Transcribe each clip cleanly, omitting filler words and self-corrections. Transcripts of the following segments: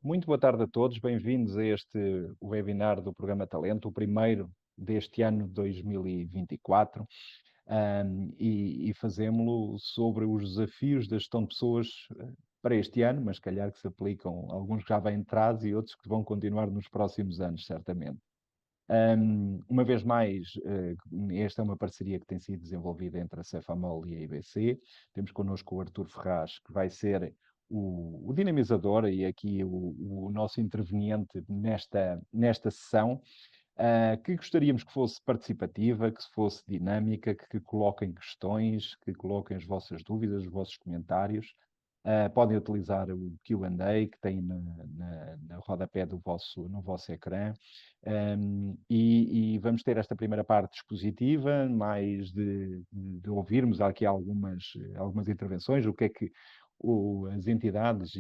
Muito boa tarde a todos, bem-vindos a este webinar do Programa Talento, o primeiro deste ano de 2024, e fazemos-lo sobre os desafios da gestão de pessoas para este ano, mas calhar que se aplicam alguns que já vêm de trás e outros que vão continuar nos próximos anos, certamente. Uma vez mais, esta é uma parceria que tem sido desenvolvida entre a Cefamol e a IBC. Temos connosco o Artur Ferraz, que vai ser o dinamizador e aqui o nosso interveniente nesta sessão, que gostaríamos que fosse participativa, que fosse dinâmica, que coloquem questões, que coloquem as vossas dúvidas, os vossos comentários. Podem utilizar o Q&A que tem no rodapé no vosso ecrã. E vamos ter esta primeira parte expositiva, mais de ouvirmos aqui algumas intervenções, o que é que as entidades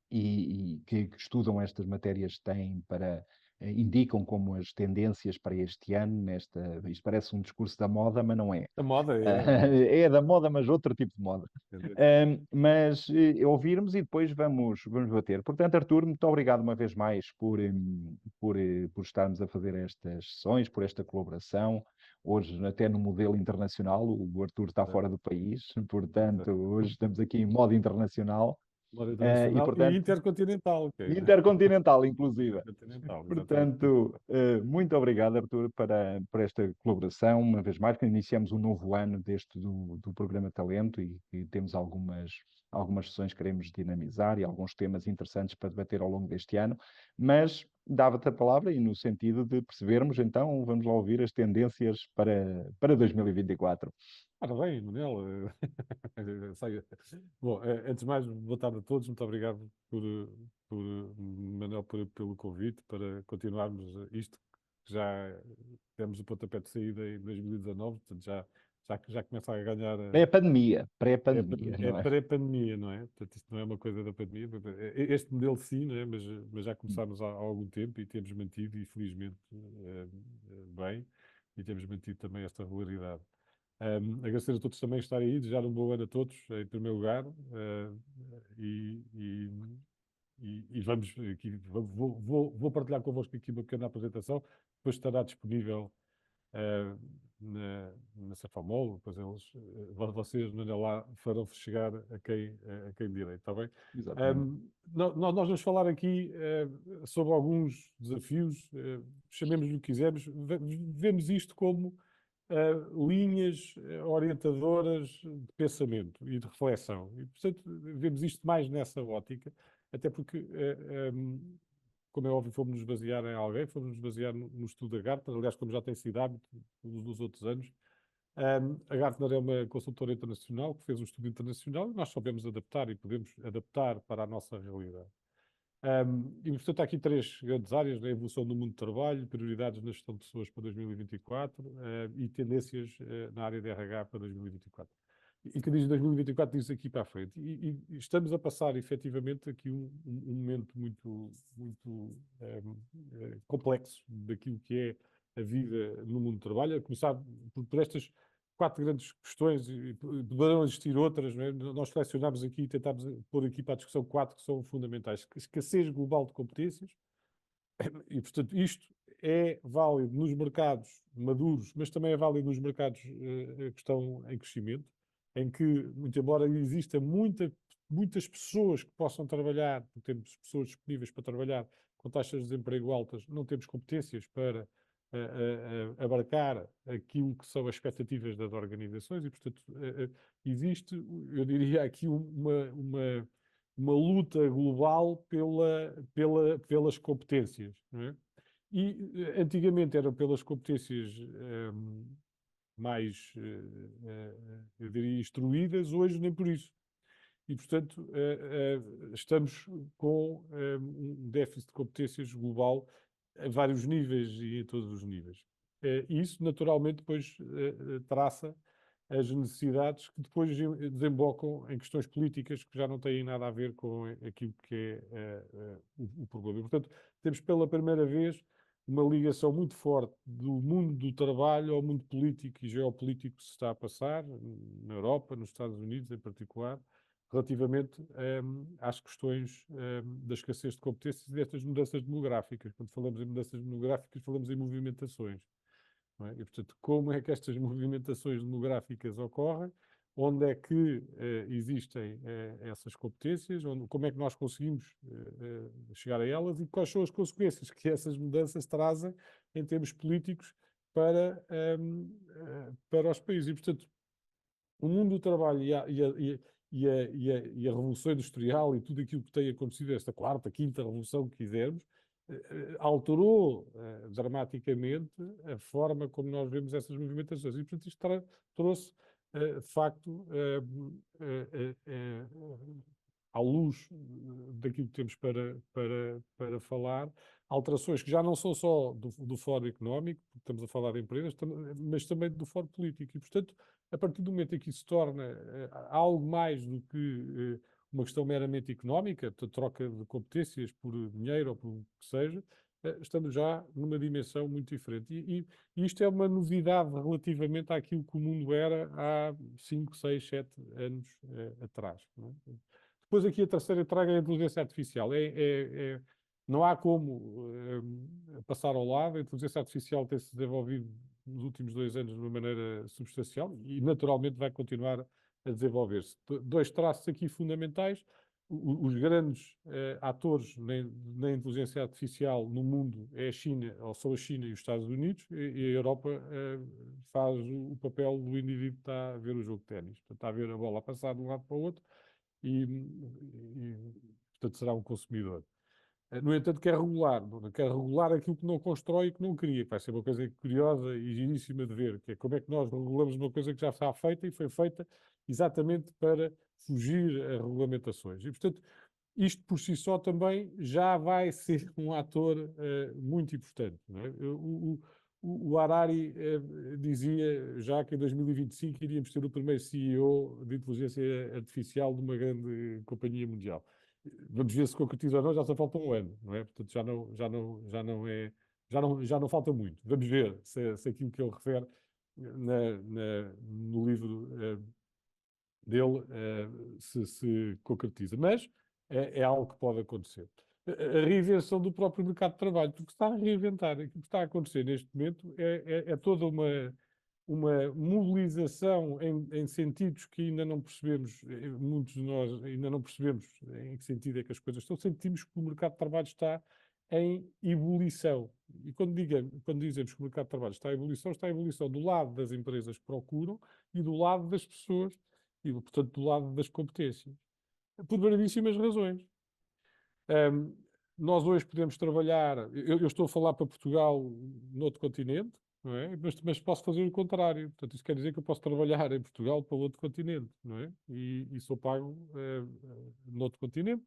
que estudam estas matérias têm indicam como as tendências para este ano, isto parece um discurso da moda, mas não é. A moda É da moda, mas outro tipo de moda. Mas ouvirmos e depois vamos bater. Portanto, Artur, muito obrigado uma vez mais por estarmos a fazer estas sessões, por esta colaboração. Hoje, até no modelo internacional, o Artur está fora do país, portanto, hoje estamos aqui em modo internacional. moda E, internacional e portanto, intercontinental. intercontinental, inclusive. Intercontinental, exatamente. Portanto, muito obrigado, Artur, por esta colaboração, uma vez mais, que iniciamos um novo ano do Programa Talento e temos algumas sessões que queremos dinamizar e alguns temas interessantes para debater ao longo deste ano, mas dava-te a palavra e no sentido de percebermos, então, vamos lá ouvir as tendências para 2024. Ora bem, Manel, bom, antes de mais, boa tarde a todos, muito obrigado Manel, pelo convite para continuarmos isto, que já demos o pontapé de saída em 2019, portanto já começa a ganhar. Pré-pandemia, É não é? pré-pandemia, não é? Portanto, isto não é uma coisa da pandemia. Este modelo sim, não é? Mas já começámos há algum tempo e temos mantido, e felizmente, bem, e temos mantido também esta regularidade. Agradecer a todos também estarem aí, desejar um bom ano a todos, em primeiro lugar, e, e, e vamos aqui, vou partilhar convosco aqui uma pequena apresentação, depois estará disponível na Cefamol, depois vocês lá farão chegar a quem direito, está bem? Exatamente. Nós vamos falar aqui sobre alguns desafios, chamemos-lhe o que quisermos, vemos isto como linhas orientadoras de pensamento e de reflexão. E, portanto, vemos isto mais nessa ótica, até porque, como é óbvio, fomos nos basear em alguém, fomos nos basear no estudo da Gartner, aliás, como já tem sido hábito nos outros anos. A Gartner é uma consultora internacional que fez um estudo internacional e nós sabemos adaptar e podemos adaptar para a nossa realidade. E, portanto, há aqui três grandes áreas, né? A evolução do mundo do trabalho, prioridades na gestão de pessoas para 2024 e tendências na área de RH para 2024. E que diz 2024, diz aqui para a frente. E estamos a passar, efetivamente, aqui um momento muito complexo daquilo que é a vida no mundo do trabalho, a começar por estas quatro grandes questões, e poderão existir outras, não é? Nós selecionámos aqui e tentámos pôr aqui para a discussão quatro que são fundamentais. Escassez global de competências, e portanto isto é válido nos mercados maduros, mas também é válido nos mercados que estão em crescimento, em que, muito embora exista muitas pessoas que possam trabalhar, porque temos pessoas disponíveis para trabalhar com taxas de desemprego altas, não temos competências para abarcar aquilo que são as expectativas das organizações e, portanto, existe, eu diria aqui, uma luta global pelas competências, não é? E antigamente eram pelas competências mais, eu diria, instruídas, hoje nem por isso. E, portanto, estamos com um déficit de competências global a vários níveis e em todos os níveis. E isso, naturalmente, depois traça as necessidades que depois desembocam em questões políticas que já não têm nada a ver com aquilo que é o problema. E, portanto, temos pela primeira vez uma ligação muito forte do mundo do trabalho ao mundo político e geopolítico que se está a passar, na Europa, nos Estados Unidos em particular, relativamente às questões da escassez de competências e destas mudanças demográficas. Quando falamos em mudanças demográficas, falamos em movimentações. Não é? E, portanto, como é que estas movimentações demográficas ocorrem? Onde é que existem essas competências? Como é que nós conseguimos chegar a elas? E quais são as consequências que essas mudanças trazem em termos políticos para os países? E, portanto, o mundo do trabalho e a Revolução Industrial e tudo aquilo que tem acontecido, esta quarta, quinta revolução que quisermos, alterou dramaticamente a forma como nós vemos essas movimentações. E, portanto, isto trouxe, de facto, à luz daquilo que temos para falar, alterações que já não são só do fórum económico, porque estamos a falar de empresas, mas também do fórum político. E, portanto, a partir do momento em que isso se torna algo mais do que uma questão meramente económica, de troca de competências por dinheiro ou por o que seja, estamos já numa dimensão muito diferente. E isto é uma novidade relativamente àquilo que o mundo era há 5, 6, 7 anos atrás. Não é? Depois aqui a terceira traga é a inteligência artificial. Não há como passar ao lado. A inteligência artificial tem-se desenvolvido nos últimos 2 anos de uma maneira substancial e naturalmente vai continuar a desenvolver-se. 2 traços aqui fundamentais. Os grandes atores na inteligência artificial no mundo é a China, ou são a China e os Estados Unidos, e a Europa faz o papel do indivíduo que está a ver o jogo de ténis. Portanto, está a ver a bola a passar de um lado para o outro portanto, será um consumidor. No entanto, quer regular aquilo que não constrói e que não cria, que vai ser uma coisa curiosa e giríssima de ver, que é como é que nós regulamos uma coisa que já está feita e foi feita exatamente para fugir a regulamentações. E, portanto, isto por si só também já vai ser um ator muito importante. Não é? O Harari dizia já que em 2025 iríamos ter o primeiro CEO de inteligência artificial de uma grande companhia mundial. Vamos ver se concretiza ou não, já só falta um ano, não é? Portanto, já não falta muito. Vamos ver se aquilo que ele refere no livro dele se concretiza. Mas é algo que pode acontecer. A reinvenção do próprio mercado de trabalho, porque está a reinventar. O que está a acontecer neste momento é toda uma mobilização em sentidos que ainda não percebemos, muitos de nós ainda não percebemos em que sentido é que as coisas estão, sentimos que o mercado de trabalho está em ebulição. E quando dizemos que o mercado de trabalho está em ebulição do lado das empresas que procuram e do lado das pessoas, e, portanto, do lado das competências. Por variedíssimas razões. Nós hoje podemos trabalhar, eu estou a falar para Portugal noutro continente, não é? Mas posso fazer o contrário. Portanto, isso quer dizer que eu posso trabalhar em Portugal para outro continente, não é? E sou pago noutro continente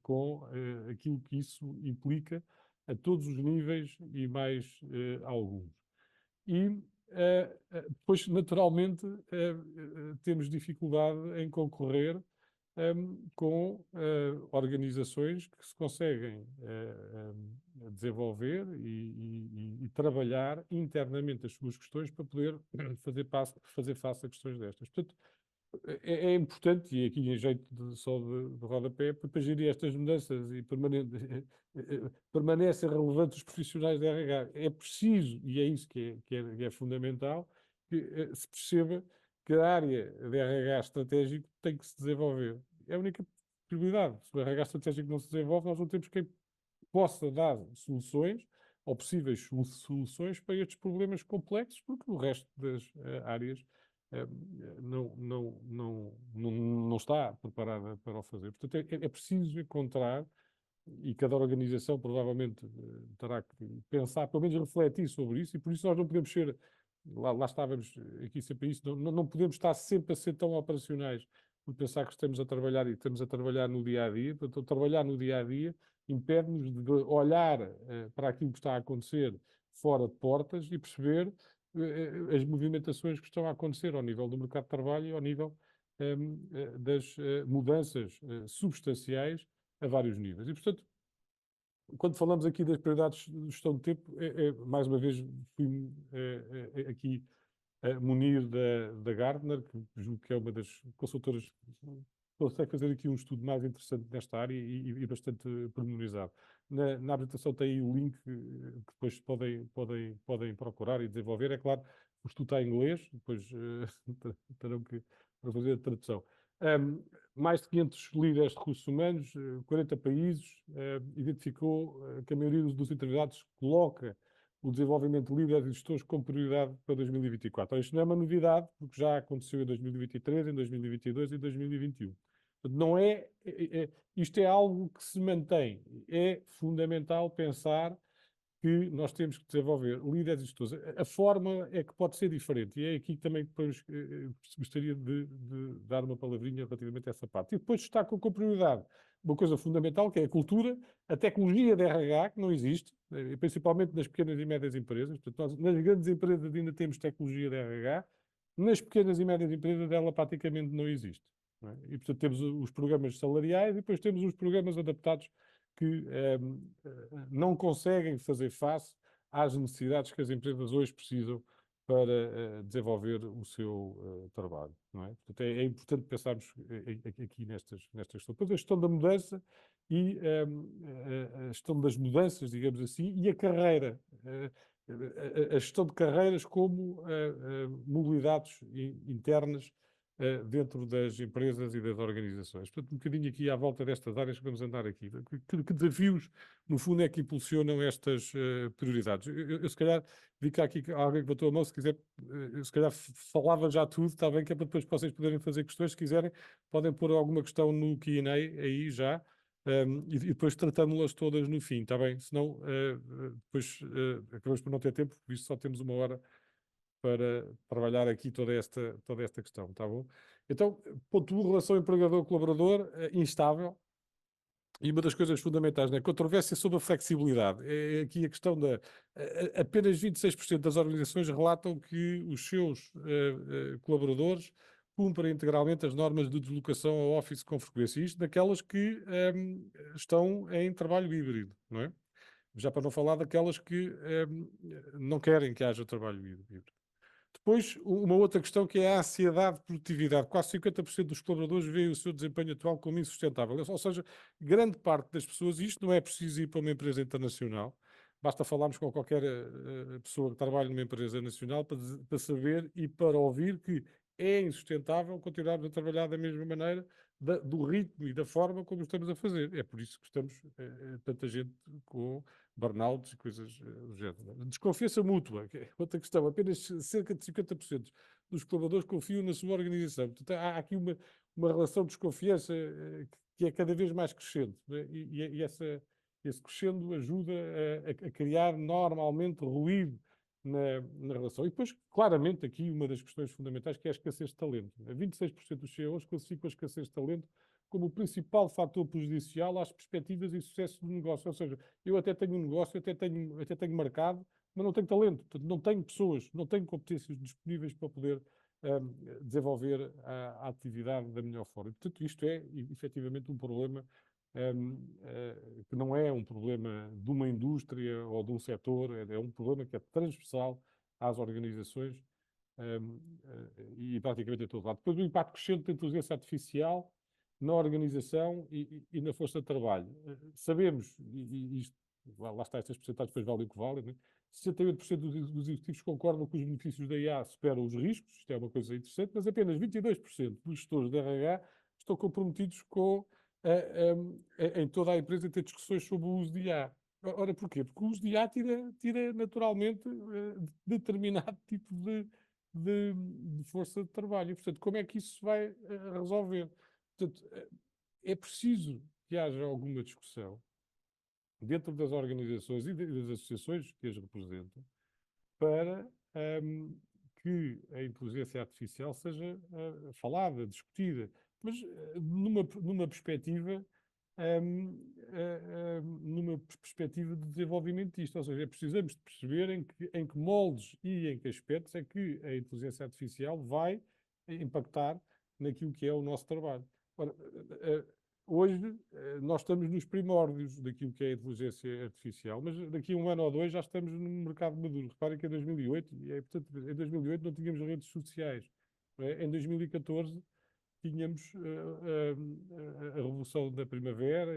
com aquilo que isso implica a todos os níveis e mais alguns. E depois, naturalmente, temos dificuldade em concorrer com organizações que se conseguem desenvolver e trabalhar internamente as suas questões para poder fazer face a questões destas. Portanto, é importante, e aqui em jeito só de rodapé, para gerir estas mudanças e permanecem relevantes os profissionais da RH. É preciso, e é isso que é fundamental, que se perceba que a área de RH estratégico tem que se desenvolver. É a única prioridade. Se o RH estratégico não se desenvolve, nós não temos quem possa dar soluções ou possíveis soluções para estes problemas complexos, porque o resto das áreas não está preparada para o fazer. Portanto, é preciso encontrar, e cada organização provavelmente terá que pensar, pelo menos refletir sobre isso, e por isso nós não podemos ser, lá estávamos aqui sempre a isso, não podemos estar sempre a ser tão operacionais, por pensar que estamos a trabalhar e estamos a trabalhar no dia-a-dia. Portanto, trabalhar no dia-a-dia impede-nos de olhar para aquilo que está a acontecer fora de portas e perceber as movimentações que estão a acontecer ao nível do mercado de trabalho e ao nível das mudanças substanciais a vários níveis. E, portanto, quando falamos aqui das prioridades de gestão de tempo, mais uma vez fui aqui Munir da Gartner, que julgo que é uma das consultoras que consegue fazer aqui um estudo mais interessante nesta área e bastante pormenorizado. Na apresentação tem aí o link que depois podem procurar e desenvolver. É claro, o estudo está em inglês, depois terão que fazer a tradução. Mais de 500 líderes de recursos humanos, 40 países, identificou que a maioria dos entrevistados coloca o desenvolvimento de líderes e gestores com prioridade para 2024. Ora, isto não é uma novidade, porque já aconteceu em 2023, em 2022 e 2021. Portanto, não isto é algo que se mantém. É fundamental pensar que nós temos que desenvolver líderes e gestores. A forma é que pode ser diferente, e é aqui também que depois gostaria de dar uma palavrinha relativamente a essa parte. E depois destaco com prioridade uma coisa fundamental, que é a cultura, a tecnologia de RH, que não existe, principalmente nas pequenas e médias empresas. Portanto, nós, nas grandes empresas ainda temos tecnologia de RH, nas pequenas e médias empresas ela praticamente não existe. Não é? E, portanto, temos os programas salariais e depois temos os programas adaptados que não conseguem fazer face às necessidades que as empresas hoje precisam para desenvolver o seu trabalho. Não é? Portanto, é importante pensarmos aqui nestas questões. Depois a gestão da mudança e a gestão das mudanças, digamos assim, e a carreira. A gestão de carreiras como mobilidades internas dentro das empresas e das organizações. Portanto, um bocadinho aqui à volta destas áreas que vamos andar aqui. Que desafios, no fundo, é que impulsionam estas prioridades? Eu, se calhar, vi cá aqui alguém que botou a mão, se quiser, eu, se calhar falava já tudo, está bem, que é para depois vocês poderem fazer questões, se quiserem, podem pôr alguma questão no Q&A aí já, e depois tratamos-las todas no fim, está bem? Senão, depois acabamos por não ter tempo, visto só temos uma hora para trabalhar aqui toda esta questão, tá bom? Então, ponto 1, relação empregador-colaborador instável, e uma das coisas fundamentais na controvérsia sobre a flexibilidade. É aqui a questão da... apenas 26% das organizações relatam que os seus colaboradores cumprem integralmente as normas de deslocação ao office com frequência. Isto daquelas que estão em trabalho híbrido, não é? Já para não falar daquelas que não querem que haja trabalho híbrido. Depois, uma outra questão que é a ansiedade de produtividade. Quase 50% dos colaboradores veem o seu desempenho atual como insustentável. Ou seja, grande parte das pessoas, isto não é preciso ir para uma empresa internacional, basta falarmos com qualquer pessoa que trabalhe numa empresa nacional para saber e para ouvir que é insustentável continuarmos a trabalhar da mesma maneira, do ritmo e da forma como estamos a fazer. É por isso que estamos tanta gente com burnouts e coisas do género. Desconfiança mútua, que é outra questão. Apenas cerca de 50% dos colaboradores confiam na sua organização. Portanto, há aqui uma relação de desconfiança que é cada vez mais crescente. Né? E esse crescendo ajuda a criar normalmente ruído na relação. E depois, claramente, aqui uma das questões fundamentais que é a escassez de talento. 26% dos CEOs classificam a escassez de talento como o principal fator prejudicial às perspectivas e sucesso do negócio. Ou seja, eu até tenho um negócio, até tenho mercado, mas não tenho talento. Portanto, não tenho pessoas, não tenho competências disponíveis para poder desenvolver a atividade da melhor forma. E, portanto, isto é, efetivamente, um problema que não é um problema de uma indústria ou de um setor, é um problema que é transversal às organizações e praticamente a todo lado. Depois, o impacto crescente da inteligência artificial na organização e na força de trabalho. Sabemos, e isto, lá está, estas porcentagens depois valem o que valem, né? 68% dos executivos concordam que os benefícios da IA superam os riscos, isto é uma coisa interessante, mas apenas 22% dos gestores da RH estão comprometidos com, em toda a empresa, ter discussões sobre o uso de IA. Ora, porquê? Porque o uso de IA tira naturalmente determinado tipo de força de trabalho. E, portanto, como é que isso se vai resolver? Portanto, é preciso que haja alguma discussão dentro das organizações e das associações que as representam para que a inteligência artificial seja falada, discutida, mas numa perspectiva de desenvolvimento disto. Ou seja, precisamos de perceber em que moldes e em que aspectos é que a inteligência artificial vai impactar naquilo que é o nosso trabalho. Ora, hoje nós estamos nos primórdios daquilo que é a inteligência artificial, mas daqui a um ano ou dois já estamos no mercado maduro. Reparem que em 2008, portanto, em 2008 não tínhamos redes sociais. Não é? Em 2014 tínhamos a Revolução da Primavera,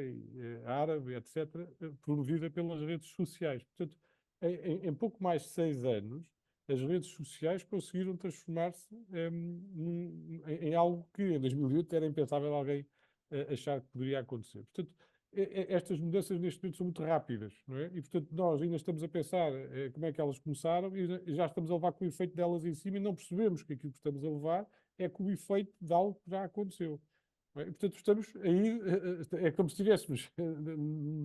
árabe, etc., promovida pelas redes sociais. Portanto, em pouco mais de 6 anos, as redes sociais conseguiram transformar-se em algo que em 2008 era impensável alguém achar que poderia acontecer. Portanto, estas mudanças neste momento são muito rápidas, não é? E, portanto, nós ainda estamos a pensar como é que elas começaram e já estamos a levar com o efeito delas em cima e não percebemos que aquilo que estamos a levar é com o efeito de algo que já aconteceu. Não é? E, portanto, estamos aí, é como se estivéssemos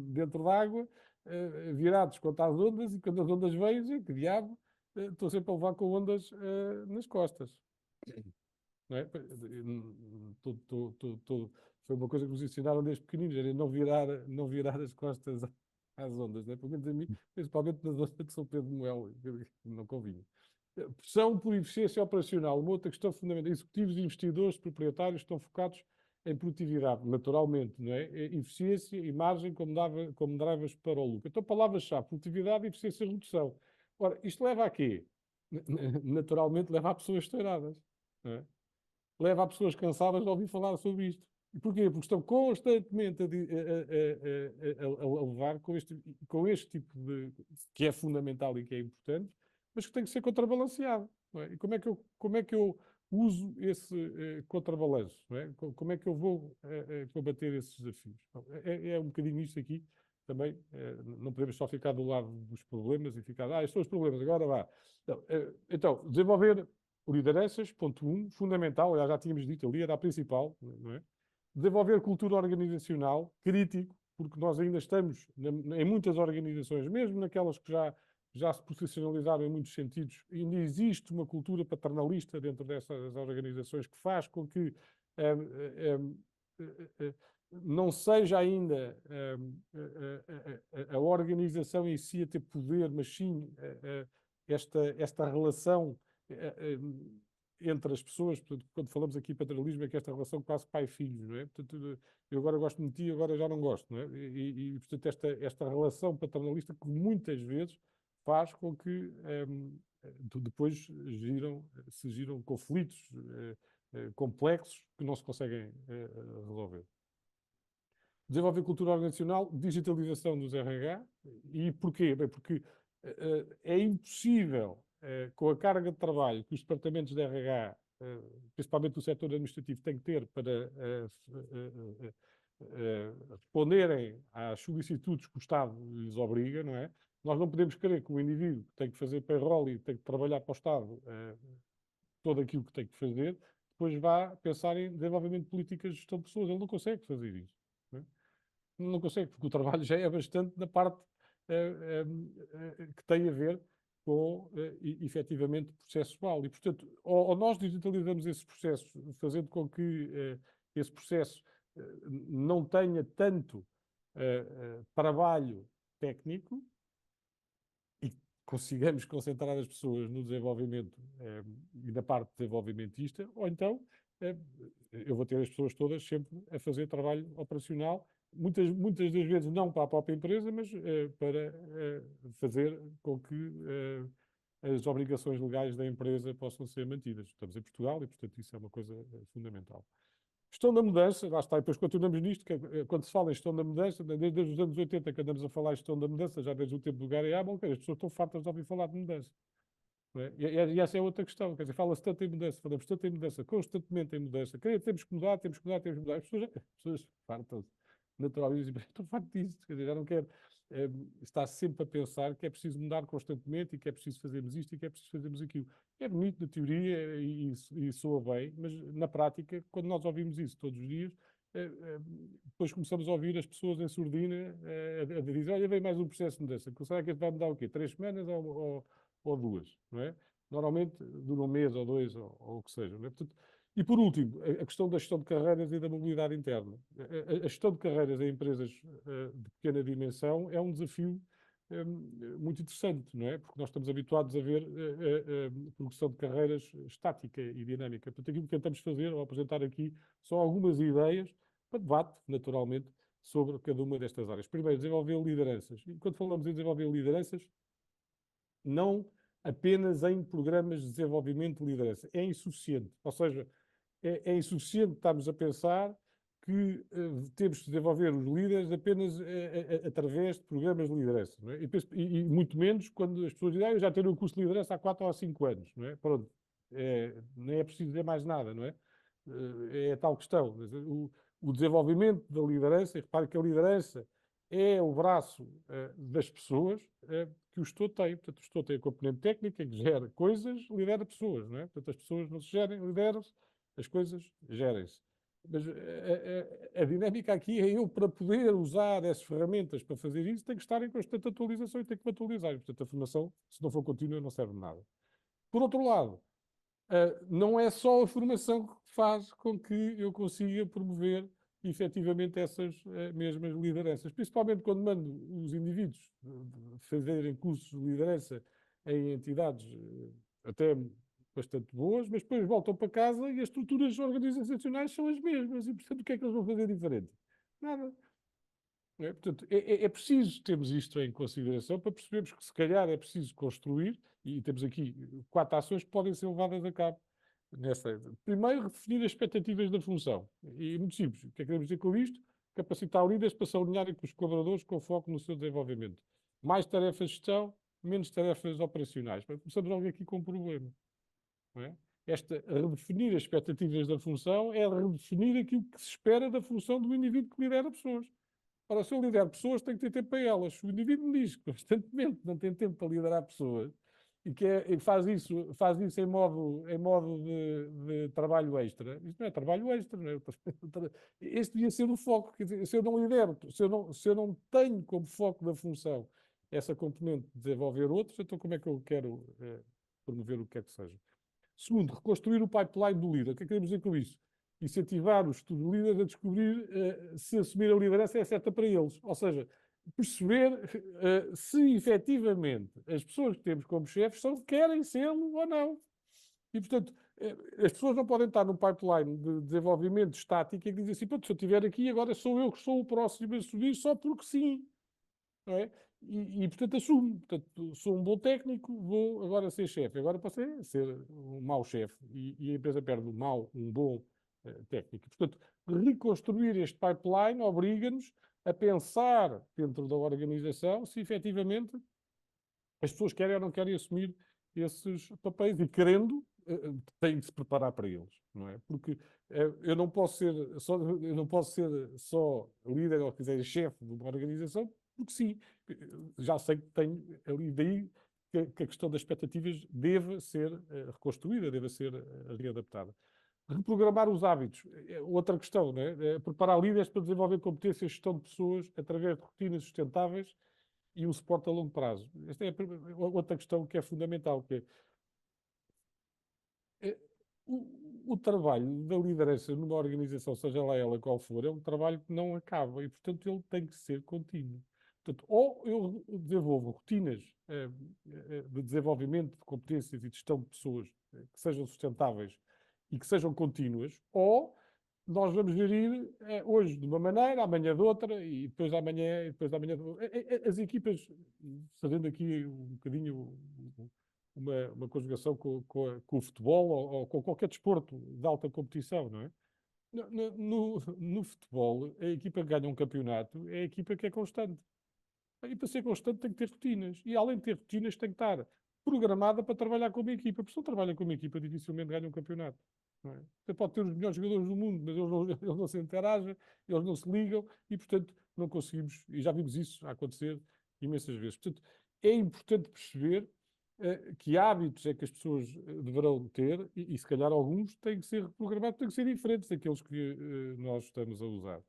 dentro d'água, virados contra as ondas, e quando as ondas vêm, que diabo, estou sempre a levar com ondas nas costas. Não é? Foi uma coisa que nos ensinaram desde pequeninos, era não virar as costas às ondas, não é? Pelo menos a mim, principalmente nas ondas de São Pedro de Moel, não convinha. Pressão por eficiência operacional, uma outra questão fundamental. Executivos e investidores proprietários estão focados em produtividade, naturalmente, não é? Eficiência e margem como drivers para o lucro. Então, palavras-chave: produtividade, eficiência e redução. Ora, isto leva a quê? Naturalmente leva a pessoas estouradas, não é? Leva a pessoas cansadas de ouvir falar sobre isto. E porquê? Porque estão constantemente a levar com este tipo de... que é fundamental e que é importante, mas que tem que ser contrabalanceado. Não é? E como é que eu uso esse contrabalanço? Não é? Como é que eu vou combater esses desafios? Bom, é um bocadinho isto aqui. Também não podemos só ficar do lado dos problemas e ficar, estes são os problemas, agora vá. Então, desenvolver lideranças, ponto 1, fundamental, já tínhamos dito ali, era a principal, não é? Desenvolver cultura organizacional, crítico, porque nós ainda estamos em muitas organizações, mesmo naquelas que já se profissionalizaram em muitos sentidos, ainda existe uma cultura paternalista dentro dessas organizações que faz com que não seja ainda a organização em si a ter poder, mas sim esta relação entre as pessoas. Portanto, quando falamos aqui de paternalismo, é que esta relação quase pai-filho, não é? Portanto, eu agora gosto de ti, agora já não gosto, não é? Portanto, esta relação paternalista que muitas vezes faz com que depois se giram conflitos complexos que não se conseguem resolver. Desenvolver cultura organizacional, digitalização dos RH. E porquê? Bem, porque é impossível, com a carga de trabalho que os departamentos de RH, principalmente do setor administrativo, têm que ter para responderem às solicitudes que o Estado lhes obriga, não é? Nós não podemos querer que o indivíduo que tem que fazer payroll e tem que trabalhar para o Estado todo aquilo que tem que fazer, depois vá pensar em desenvolvimento de políticas de gestão de pessoas. Ele não consegue fazer isso. Não consegue, porque o trabalho já é bastante na parte que tem a ver com, efetivamente, processual. E, portanto, ou nós digitalizamos esse processo, fazendo com que esse processo não tenha tanto trabalho técnico e consigamos concentrar as pessoas no desenvolvimento e na parte desenvolvimentista, ou então eu vou ter as pessoas todas sempre a fazer trabalho operacional, muitas das vezes não para a própria empresa, mas para fazer com que as obrigações legais da empresa possam ser mantidas. Estamos em Portugal e, portanto, isso é uma coisa fundamental. Gestão da mudança, lá está, e depois continuamos nisto, quando se fala em gestão da mudança, desde os anos 80 que andamos a falar em gestão da mudança, já desde o tempo do Gary Hamel, as pessoas estão fartas de ouvir falar de mudança. Não é? E essa é outra questão, quer dizer, fala-se tanto em mudança, falamos tanto em mudança, constantemente em mudança, temos que mudar, temos que mudar, temos que mudar. As pessoas fartam-se, naturalmente, dizem, estou farto disso, quer dizer, já não quero estar sempre a pensar que é preciso mudar constantemente e que é preciso fazermos isto e que é preciso fazermos aquilo. É bonito na teoria e soa bem, mas na prática, quando nós ouvimos isso todos os dias, depois começamos a ouvir as pessoas em surdina a dizer, olha, vem mais um processo de mudança. Será que este vai mudar o quê? 3 semanas ou 2, não é? Normalmente dura um mês ou 2 ou o que seja, não é? Portanto, e por último, a questão da gestão de carreiras e da mobilidade interna. A gestão de carreiras em empresas de pequena dimensão é um desafio muito interessante, não é? Porque nós estamos habituados a ver progressão de carreiras estática e dinâmica. Portanto, aquilo que tentamos fazer, ou apresentar aqui, são algumas ideias para debate, naturalmente, sobre cada uma destas áreas. Primeiro, desenvolver lideranças. E quando falamos em desenvolver lideranças, não apenas em programas de desenvolvimento de liderança. É insuficiente. Ou seja, é insuficiente estarmos a pensar que temos de desenvolver os líderes apenas através de programas de liderança. Não é? E muito menos quando as pessoas dizem eu já tenho um curso de liderança há 4 ou 5 anos. Não é? Pronto. Nem é preciso dizer mais nada, não é? É a tal questão. O desenvolvimento da liderança, e repare que a liderança é o braço das pessoas que o gestor tem. Portanto, o gestor tem a componente técnica que gera coisas, lidera pessoas, não é? Portanto, as pessoas não se gerem, lideram-se, as coisas gerem-se. Mas a dinâmica aqui é eu, para poder usar essas ferramentas para fazer isso, tenho que estar em constante atualização e tenho que me atualizar. Portanto, a formação, se não for contínua, não serve de nada. Por outro lado, não é só a formação que faz com que eu consiga promover efetivamente essas mesmas lideranças. Principalmente quando mando os indivíduos fazerem cursos de liderança em entidades até bastante boas, mas depois voltam para casa e as estruturas organizacionais são as mesmas. E, portanto, o que é que eles vão fazer diferente? Nada. Portanto, é preciso termos isto em consideração para percebermos que, se calhar, é preciso construir, e temos aqui 4 ações que podem ser levadas a cabo. Primeiro, redefinir as expectativas da função. E é muito simples. O que é que queremos dizer com isto? Capacitar líderes para se alinharem com os colaboradores com foco no seu desenvolvimento. Mais tarefas de gestão, menos tarefas operacionais. Mas começamos logo aqui com um problema. Não é? Redefinir as expectativas da função é redefinir aquilo que se espera da função do indivíduo que lidera pessoas. Ora, se eu lidero pessoas, tenho que ter tempo para elas. Se o indivíduo me diz que constantemente não tem tempo para liderar pessoas e faz isso em modo de trabalho extra, isto não é trabalho extra, não é? Este devia ser o foco. Quer dizer, se eu não lidero, se eu não tenho como foco da função essa componente de desenvolver outros, então como é que eu quero promover o que quer que seja? Segundo, reconstruir o pipeline do líder. O que é que queremos dizer com isso? Incentivar os futuros líderes a descobrir se assumir a liderança é certa para eles. Ou seja, perceber se efetivamente as pessoas que temos como chefes querem ser-lo ou não. E, portanto, as pessoas não podem estar num pipeline de desenvolvimento estático e dizer assim, se eu estiver aqui, agora sou eu que sou o próximo a subir só porque sim. Não é? Portanto, assumo. Portanto, sou um bom técnico, vou agora ser chefe. Agora passei a ser um mau chefe. E a empresa perde um bom técnico. Portanto, reconstruir este pipeline obriga-nos a pensar dentro da organização se efetivamente as pessoas querem ou não querem assumir esses papéis e querendo, têm que se preparar para eles, não é? Porque eu não posso ser só líder ou quiser chefe de uma organização, porque sim, já sei que tenho ali daí que a questão das expectativas deve ser reconstruída, deve ser readaptada. Reprogramar os hábitos. Outra questão, não é? Preparar líderes para desenvolver competências de gestão de pessoas através de rotinas sustentáveis e um suporte a longo prazo. Esta é outra questão que é fundamental, que é o trabalho da liderança numa organização, seja lá ela qual for, é um trabalho que não acaba e, portanto, ele tem que ser contínuo. Portanto, ou eu desenvolvo rotinas de desenvolvimento de competências e de gestão de pessoas que sejam sustentáveis e que sejam contínuas, ou nós vamos gerir hoje de uma maneira, amanhã de outra, e depois amanhã, de outra. As equipas, fazendo aqui um bocadinho uma conjugação com o futebol ou com qualquer desporto de alta competição, não é? No futebol, a equipa que ganha um campeonato é a equipa que é constante. E para ser constante tem que ter rotinas. E além de ter rotinas, tem que estar programada para trabalhar como equipa. Porque se não trabalha como equipa, dificilmente ganha um campeonato. Não é? Você pode ter os melhores jogadores do mundo, mas eles não se interagem, eles não se ligam e, portanto, não conseguimos. E já vimos isso acontecer imensas vezes. Portanto, é importante perceber que hábitos é que as pessoas deverão ter e, se calhar, alguns têm que ser reprogramados, têm que ser diferentes daqueles que nós estamos a usar.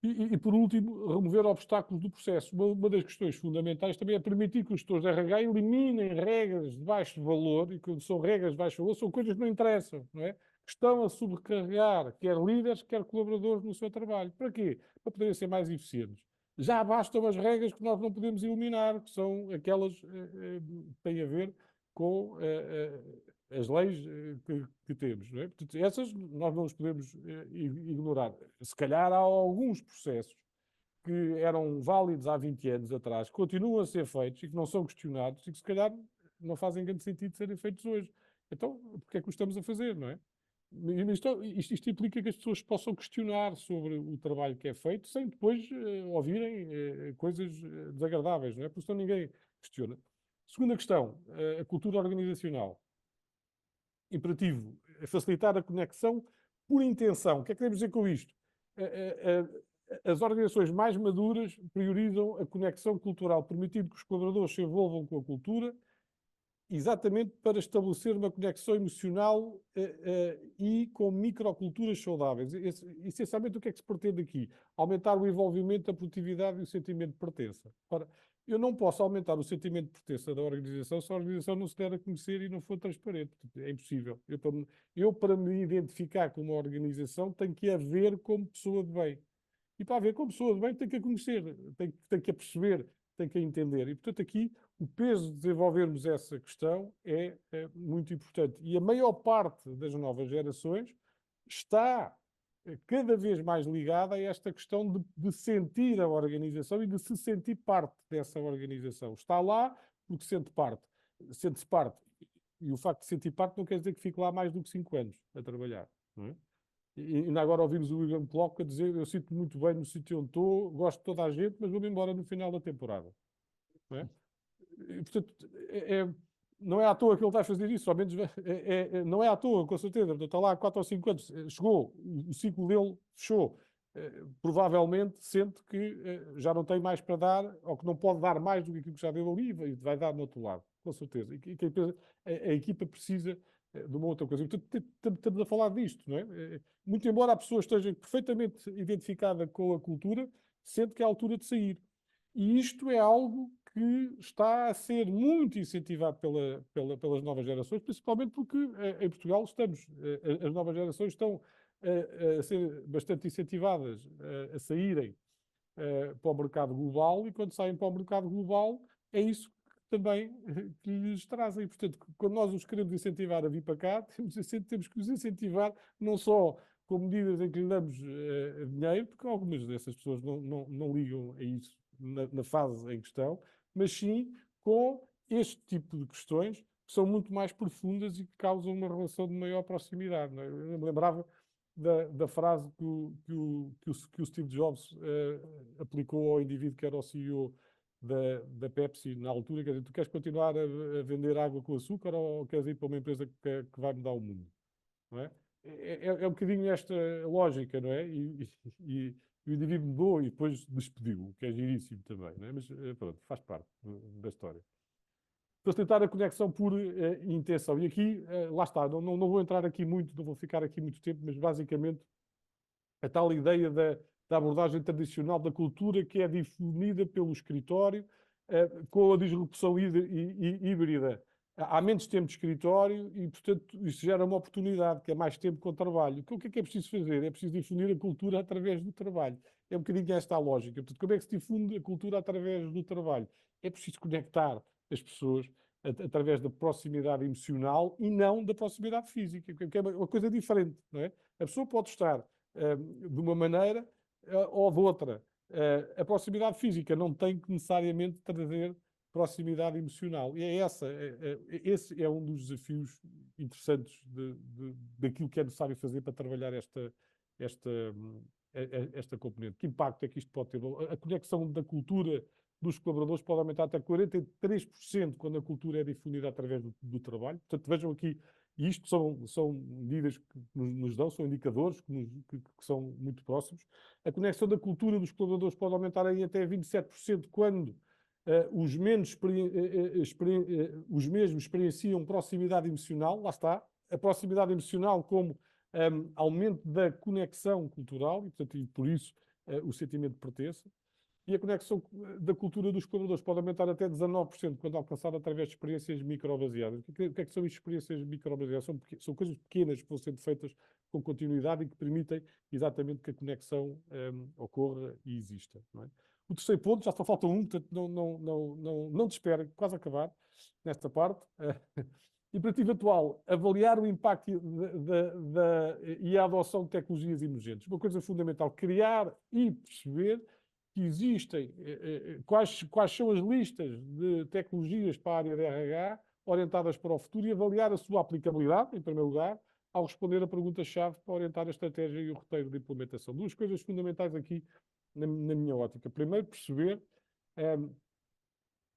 E, por último, remover obstáculos do processo. Uma das questões fundamentais também é permitir que os gestores de RH eliminem regras de baixo valor, e quando são regras de baixo valor, são coisas que não interessam, não é? Que estão a sobrecarregar quer líderes, quer colaboradores no seu trabalho. Para quê? Para poderem ser mais eficientes. Já bastam as regras que nós não podemos eliminar, que são aquelas que têm a ver com as leis que temos, não é? Portanto, essas nós não os podemos ignorar. Se calhar há alguns processos que eram válidos há 20 anos atrás, que continuam a ser feitos e que não são questionados e que se calhar não fazem grande sentido serem feitos hoje. Então, porque é que o estamos a fazer, não é? Isto implica que as pessoas possam questionar sobre o trabalho que é feito sem depois ouvirem coisas desagradáveis, não é? Porque senão ninguém questiona. Segunda questão, a cultura organizacional. Imperativo, facilitar a conexão por intenção. O que é que queremos dizer com isto? As organizações mais maduras priorizam a conexão cultural, permitindo que os colaboradores se envolvam com a cultura, exatamente para estabelecer uma conexão emocional e com microculturas saudáveis. Essencialmente, o que é que se pretende aqui? Aumentar o envolvimento, a produtividade e o sentimento de pertença. Ora, eu não posso aumentar o sentimento de pertença da organização se a organização não se der a conhecer e não for transparente. É impossível. Para me identificar como uma organização, tenho que a ver como pessoa de bem. E para haver como pessoa de bem, tem que a conhecer, tem que a perceber, tem que a entender. E, portanto, aqui o peso de desenvolvermos essa questão é muito importante. E a maior parte das novas gerações está cada vez mais ligada a esta questão de sentir a organização e de se sentir parte dessa organização. Está lá porque sente parte. Sente-se parte. E o facto de sentir parte não quer dizer que fique lá mais do que 5 anos a trabalhar. Não é? E ainda agora ouvimos o William Klopp a dizer: eu sinto muito bem no sítio onde estou, gosto de toda a gente, mas vou-me embora no final da temporada. Não é? E, portanto, não é à toa que ele está a fazer isso, ao menos não é à toa, com certeza. Portanto, está lá há 4 ou 5 anos, chegou, o ciclo dele fechou. Provavelmente sente que já não tem mais para dar, ou que não pode dar mais do que aquilo que já deu ali e vai dar no outro lado, com certeza. E que a equipa precisa de uma outra coisa. E, portanto, estamos a falar disto, não é? Muito embora a pessoa esteja perfeitamente identificada com a cultura, sente que é a altura de sair. E isto é algo que está a ser muito incentivado pelas novas gerações, principalmente porque em Portugal as novas gerações estão a ser bastante incentivadas a saírem para o mercado global, e quando saem para o mercado global é isso também que lhes trazem. Portanto, quando nós os queremos incentivar a vir para cá, temos que os incentivar não só com medidas em que lhe damos dinheiro, porque algumas dessas pessoas não ligam a isso na fase em questão, mas sim com este tipo de questões que são muito mais profundas e que causam uma relação de maior proximidade. Não é? Eu me lembrava da frase que o Steve Jobs aplicou ao indivíduo que era o CEO da Pepsi na altura, quer dizer, tu queres continuar a vender água com açúcar ou queres ir para uma empresa que vai mudar o mundo? Não é? É um bocadinho esta lógica, não é? E o indivíduo mudou e depois despediu, o que é giríssimo também, não é? Mas pronto, faz parte da história. Facilitar a conexão por intenção. E aqui, lá está, não vou entrar aqui muito, não vou ficar aqui muito tempo, mas basicamente a tal ideia da abordagem tradicional da cultura que é difundida pelo escritório, com a disrupção híbrida. Há menos tempo de escritório e, portanto, isso gera uma oportunidade, que é mais tempo com o trabalho. O que é preciso fazer? É preciso difundir a cultura através do trabalho. É um bocadinho esta a lógica. Portanto, como é que se difunde a cultura através do trabalho? É preciso conectar as pessoas através da proximidade emocional e não da proximidade física, que é uma coisa diferente, não é? A pessoa pode estar de uma maneira ou de outra. A proximidade física não tem que necessariamente trazer proximidade emocional. E esse é um dos desafios interessantes daquilo que é necessário fazer para trabalhar esta componente. Que impacto é que isto pode ter? A conexão da cultura dos colaboradores pode aumentar até 43% quando a cultura é difundida através do trabalho. Portanto, vejam aqui, e isto são medidas que nos dão, são indicadores que são muito próximos. A conexão da cultura dos colaboradores pode aumentar em até 27% quando os mesmos experienciam proximidade emocional, lá está, a proximidade emocional como aumento da conexão cultural, e por isso o sentimento de pertença. E a conexão da cultura dos colaboradores pode aumentar até 19% quando alcançada através de experiências microbaseadas. O que é que são experiências microbaseadas? São coisas pequenas que vão sendo feitas com continuidade e que permitem exatamente que a conexão ocorra e exista. Não é? O terceiro ponto, já só falta um, portanto não te espera, quase a acabar nesta parte. imperativo atual, avaliar o impacto e a adoção de tecnologias emergentes. Uma coisa fundamental, criar e perceber que existem, quais são as listas de tecnologias para a área de RH orientadas para o futuro e avaliar a sua aplicabilidade, em primeiro lugar, ao responder a pergunta-chave para orientar a estratégia e o roteiro de implementação. Duas coisas fundamentais aqui na minha ótica. Primeiro, perceber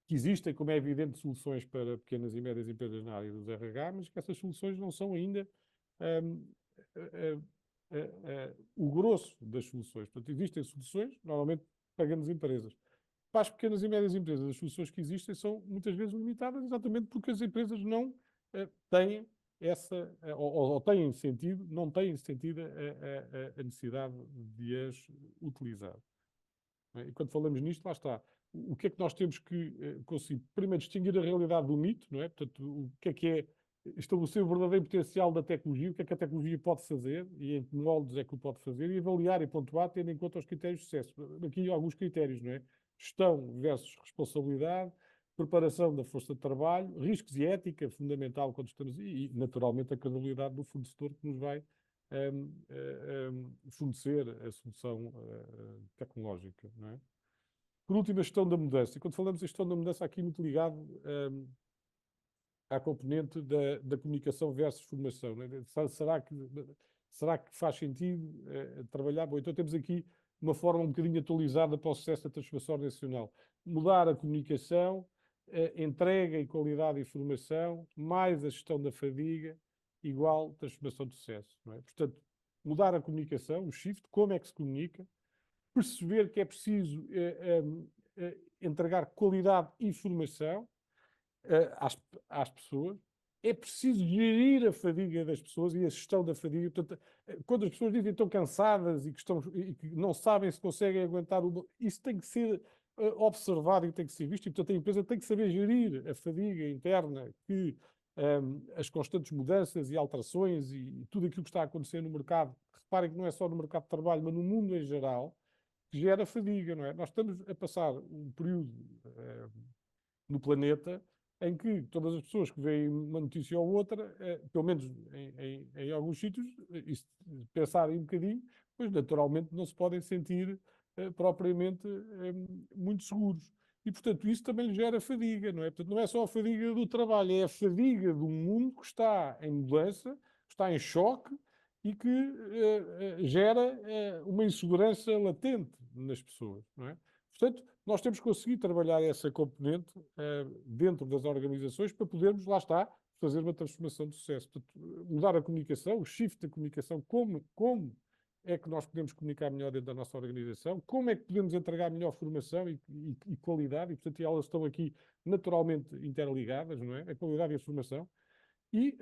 que existem, como é evidente, soluções para pequenas e médias empresas na área dos RH, mas que essas soluções não são ainda o grosso das soluções. Portanto, existem soluções, normalmente para grandes empresas. Para as pequenas e médias empresas, as soluções que existem são muitas vezes limitadas, exatamente porque as empresas não têm essa, ou têm sentido, não têm sentido a necessidade de as utilizar. E quando falamos nisto, lá está. O que é que nós temos que conseguir? Primeiro, distinguir a realidade do mito, não é? Portanto, o que é estabelecer o verdadeiro potencial da tecnologia, o que é que a tecnologia pode fazer e em que moldes é que o pode fazer e avaliar e pontuar tendo em conta os critérios de sucesso. Aqui alguns critérios, não é? Gestão versus responsabilidade, preparação da força de trabalho, riscos e ética, fundamental quando estamos... E, naturalmente, a credibilidade do fornecedor que nos vai fornecer a solução tecnológica, não é? Por último, a gestão da mudança. E quando falamos em gestão da mudança, aqui muito ligado à componente da comunicação versus formação. Né? Será que faz sentido trabalhar? Bom, então temos aqui uma forma um bocadinho atualizada para o sucesso da transformação organizacional. Mudar a comunicação, entrega e qualidade de informação, mais a gestão da fadiga, igual transformação de sucesso. Não é? Portanto, mudar a comunicação, o shift, como é que se comunica, perceber que é preciso entregar qualidade e informação às pessoas, é preciso gerir a fadiga das pessoas e a gestão da fadiga. Portanto, quando as pessoas dizem que estão cansadas e que não sabem se conseguem aguentar, isso tem que ser observado e tem que ser visto. E, portanto, a empresa tem que saber gerir a fadiga interna que as constantes mudanças e alterações e tudo aquilo que está a acontecer no mercado. Reparem que não é só no mercado de trabalho, mas no mundo em geral, que gera fadiga, não é? Nós estamos a passar um período no planeta em que todas as pessoas que veem uma notícia ou outra, pelo menos em alguns sítios, e se pensarem um bocadinho, pois naturalmente não se podem sentir propriamente muito seguros. E, portanto, isso também gera fadiga, não é? Portanto, não é só a fadiga do trabalho, é a fadiga de um mundo que está em mudança, que está em choque e que gera uma insegurança latente nas pessoas, não é? Portanto, nós temos que conseguir trabalhar essa componente dentro das organizações para podermos, lá está, fazer uma transformação de sucesso. Portanto, mudar a comunicação, o shift da comunicação, como é que nós podemos comunicar melhor dentro da nossa organização, como é que podemos entregar melhor formação e qualidade, e portanto elas estão aqui naturalmente interligadas, não é? A qualidade e a formação. E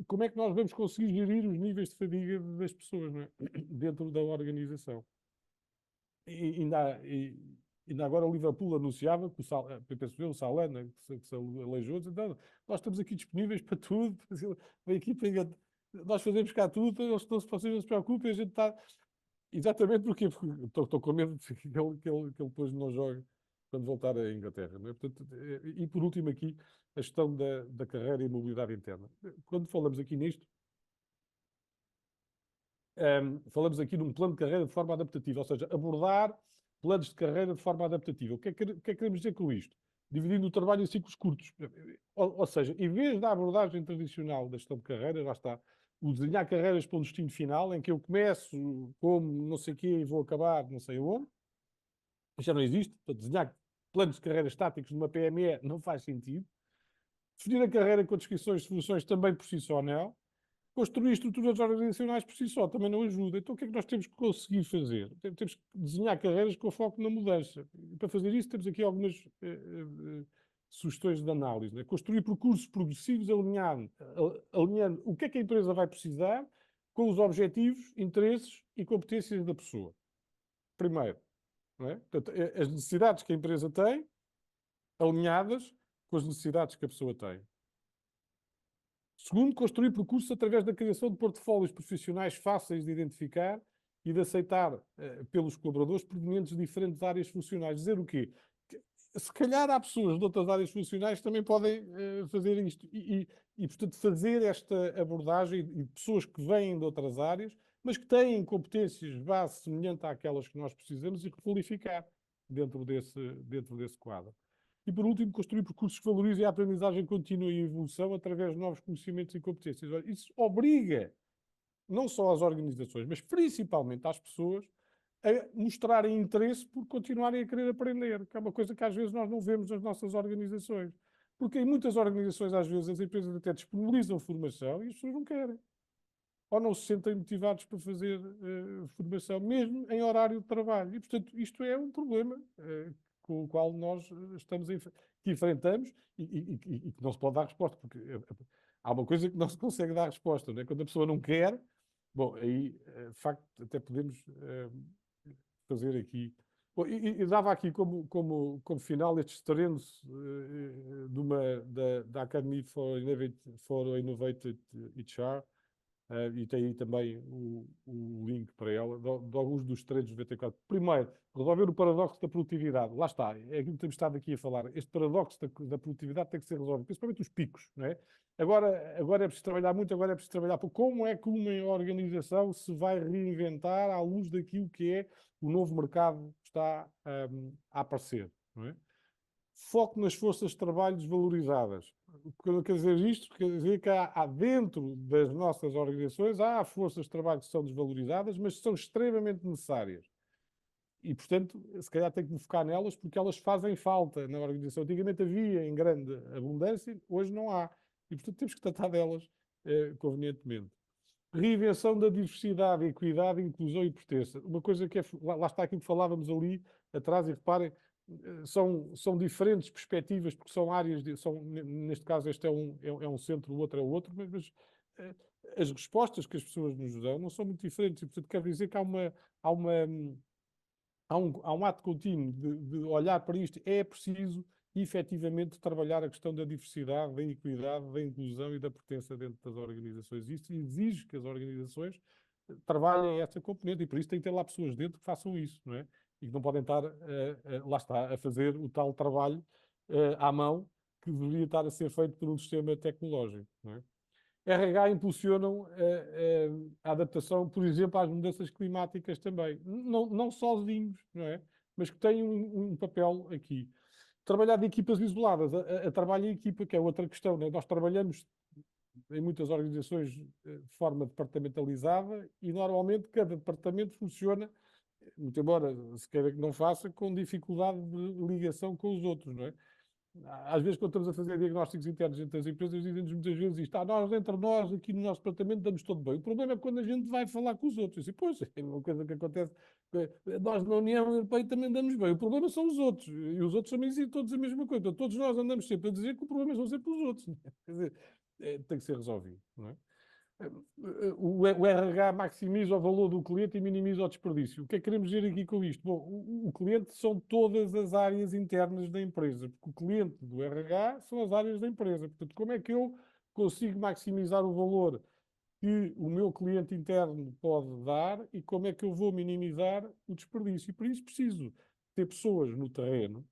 como é que nós vamos conseguir gerir os níveis de fadiga das pessoas, não é? Dentro da organização. Ainda agora o Liverpool anunciava que o Salana, que se aleijou, então, nós estamos aqui disponíveis para tudo, a equipa, nós fazemos cá tudo, eles vocês não se preocupem, a gente está... Exatamente porque estou com medo de que ele depois não jogue quando voltar à Inglaterra. Não é? Portanto, e por último aqui, a gestão da carreira e mobilidade interna. Quando falamos aqui nisto, falamos aqui num plano de carreira de forma adaptativa, ou seja, abordar planos de carreira de forma adaptativa. O que é que queremos dizer com isto? Dividindo o trabalho em ciclos curtos. Ou seja, em vez da abordagem tradicional da gestão de carreira, lá está, o desenhar carreiras para um destino final, em que eu começo como não sei o quê e vou acabar não sei onde, já não existe. Portanto, desenhar planos de carreira estáticos numa PME não faz sentido. Definir a carreira com descrições de soluções também por si só não. Construir estruturas organizacionais por si só também não ajuda. Então o que é que nós temos que conseguir fazer? Temos que desenhar carreiras com foco na mudança. E para fazer isso temos aqui algumas sugestões de análise. Né? Construir percursos progressivos alinhando o que é que a empresa vai precisar com os objetivos, interesses e competências da pessoa. Primeiro, não é? Portanto, as necessidades que a empresa tem alinhadas com as necessidades que a pessoa tem. Segundo, construir percursos através da criação de portfólios profissionais fáceis de identificar e de aceitar pelos colaboradores provenientes de diferentes áreas funcionais. Dizer o quê? se calhar há pessoas de outras áreas funcionais que também podem fazer isto. Portanto, fazer esta abordagem e pessoas que vêm de outras áreas, mas que têm competências de base semelhante àquelas que nós precisamos e requalificar dentro desse quadro. E, por último, construir percursos que valorizem a aprendizagem contínua e a evolução através de novos conhecimentos e competências. Olha, isso obriga não só às organizações, mas principalmente às pessoas, a mostrarem interesse por continuarem a querer aprender, que é uma coisa que às vezes nós não vemos nas nossas organizações. Porque em muitas organizações, às vezes, as empresas até disponibilizam formação e as pessoas não querem. Ou não se sentem motivados para fazer formação, mesmo em horário de trabalho. E, portanto, isto é um problema com o qual nós que enfrentamos e que não se pode dar resposta, porque há uma coisa que não se consegue dar resposta, não é? Quando a pessoa não quer, bom, aí, de facto, até podemos fazer aqui. Bom, e dava aqui como final estes treinos da Academy for Innovative HR, e tem aí também o link para ela, de alguns dos treinos do VT4. Primeiro, resolver o paradoxo da produtividade. Lá está, é aquilo que temos estado aqui a falar. Este paradoxo da produtividade tem que ser resolvido, principalmente os picos, não é? Agora é preciso trabalhar muito, agora é preciso trabalhar pouco. Como é que uma organização se vai reinventar à luz daquilo que é o novo mercado que está a aparecer, não é? Foco nas forças de trabalho desvalorizadas. Quando quer dizer isto, quer dizer que há dentro das nossas organizações há forças de trabalho que são desvalorizadas, mas são extremamente necessárias. E, portanto, se calhar tem que me focar nelas porque elas fazem falta na organização. Antigamente havia em grande abundância, hoje não há. E, portanto, temos que tratar delas convenientemente. Reinvenção da diversidade, equidade, inclusão e pertença. Uma coisa que lá está aquilo que falávamos ali atrás, e reparem, são diferentes perspectivas, porque são áreas, neste caso este é um centro, o outro é o outro, mas as respostas que as pessoas nos dão não são muito diferentes. E, portanto, quero dizer que há um ato contínuo de olhar para isto. É preciso, efetivamente, trabalhar a questão da diversidade, da equidade, da inclusão e da pertença dentro das organizações. Isto exige que as organizações trabalhem essa componente e, por isso, tem que ter lá pessoas dentro que façam isso, não é? E que não podem estar, lá está, a fazer o tal trabalho à mão que deveria estar a ser feito por um sistema tecnológico, não é? RH impulsionam a adaptação, por exemplo, às mudanças climáticas também. Não sozinhos, não é? Mas que têm um papel aqui. Trabalhar de equipas isoladas, a trabalho em equipa, que é outra questão, não é? Nós trabalhamos em muitas organizações de forma departamentalizada e normalmente cada departamento funciona, muito embora se queira que não faça, com dificuldade de ligação com os outros, não é? Às vezes, quando estamos a fazer diagnósticos internos entre as empresas, dizem-nos muitas vezes isto: nós, entre nós, aqui no nosso departamento, damos todo bem. O problema é quando a gente vai falar com os outros. E, pois, é uma coisa que acontece. Nós, na União Europeia, também damos bem. O problema são os outros. E os outros também dizem todos a mesma coisa. Então, todos nós andamos sempre a dizer que o problema são sempre os outros. Quer dizer, tem que ser resolvido, não é? O RH maximiza o valor do cliente e minimiza o desperdício. O que é que queremos dizer aqui com isto? Bom, o cliente são todas as áreas internas da empresa, porque o cliente do RH são as áreas da empresa. Portanto, como é que eu consigo maximizar o valor que o meu cliente interno pode dar e como é que eu vou minimizar o desperdício? E por isso preciso ter pessoas no terreno,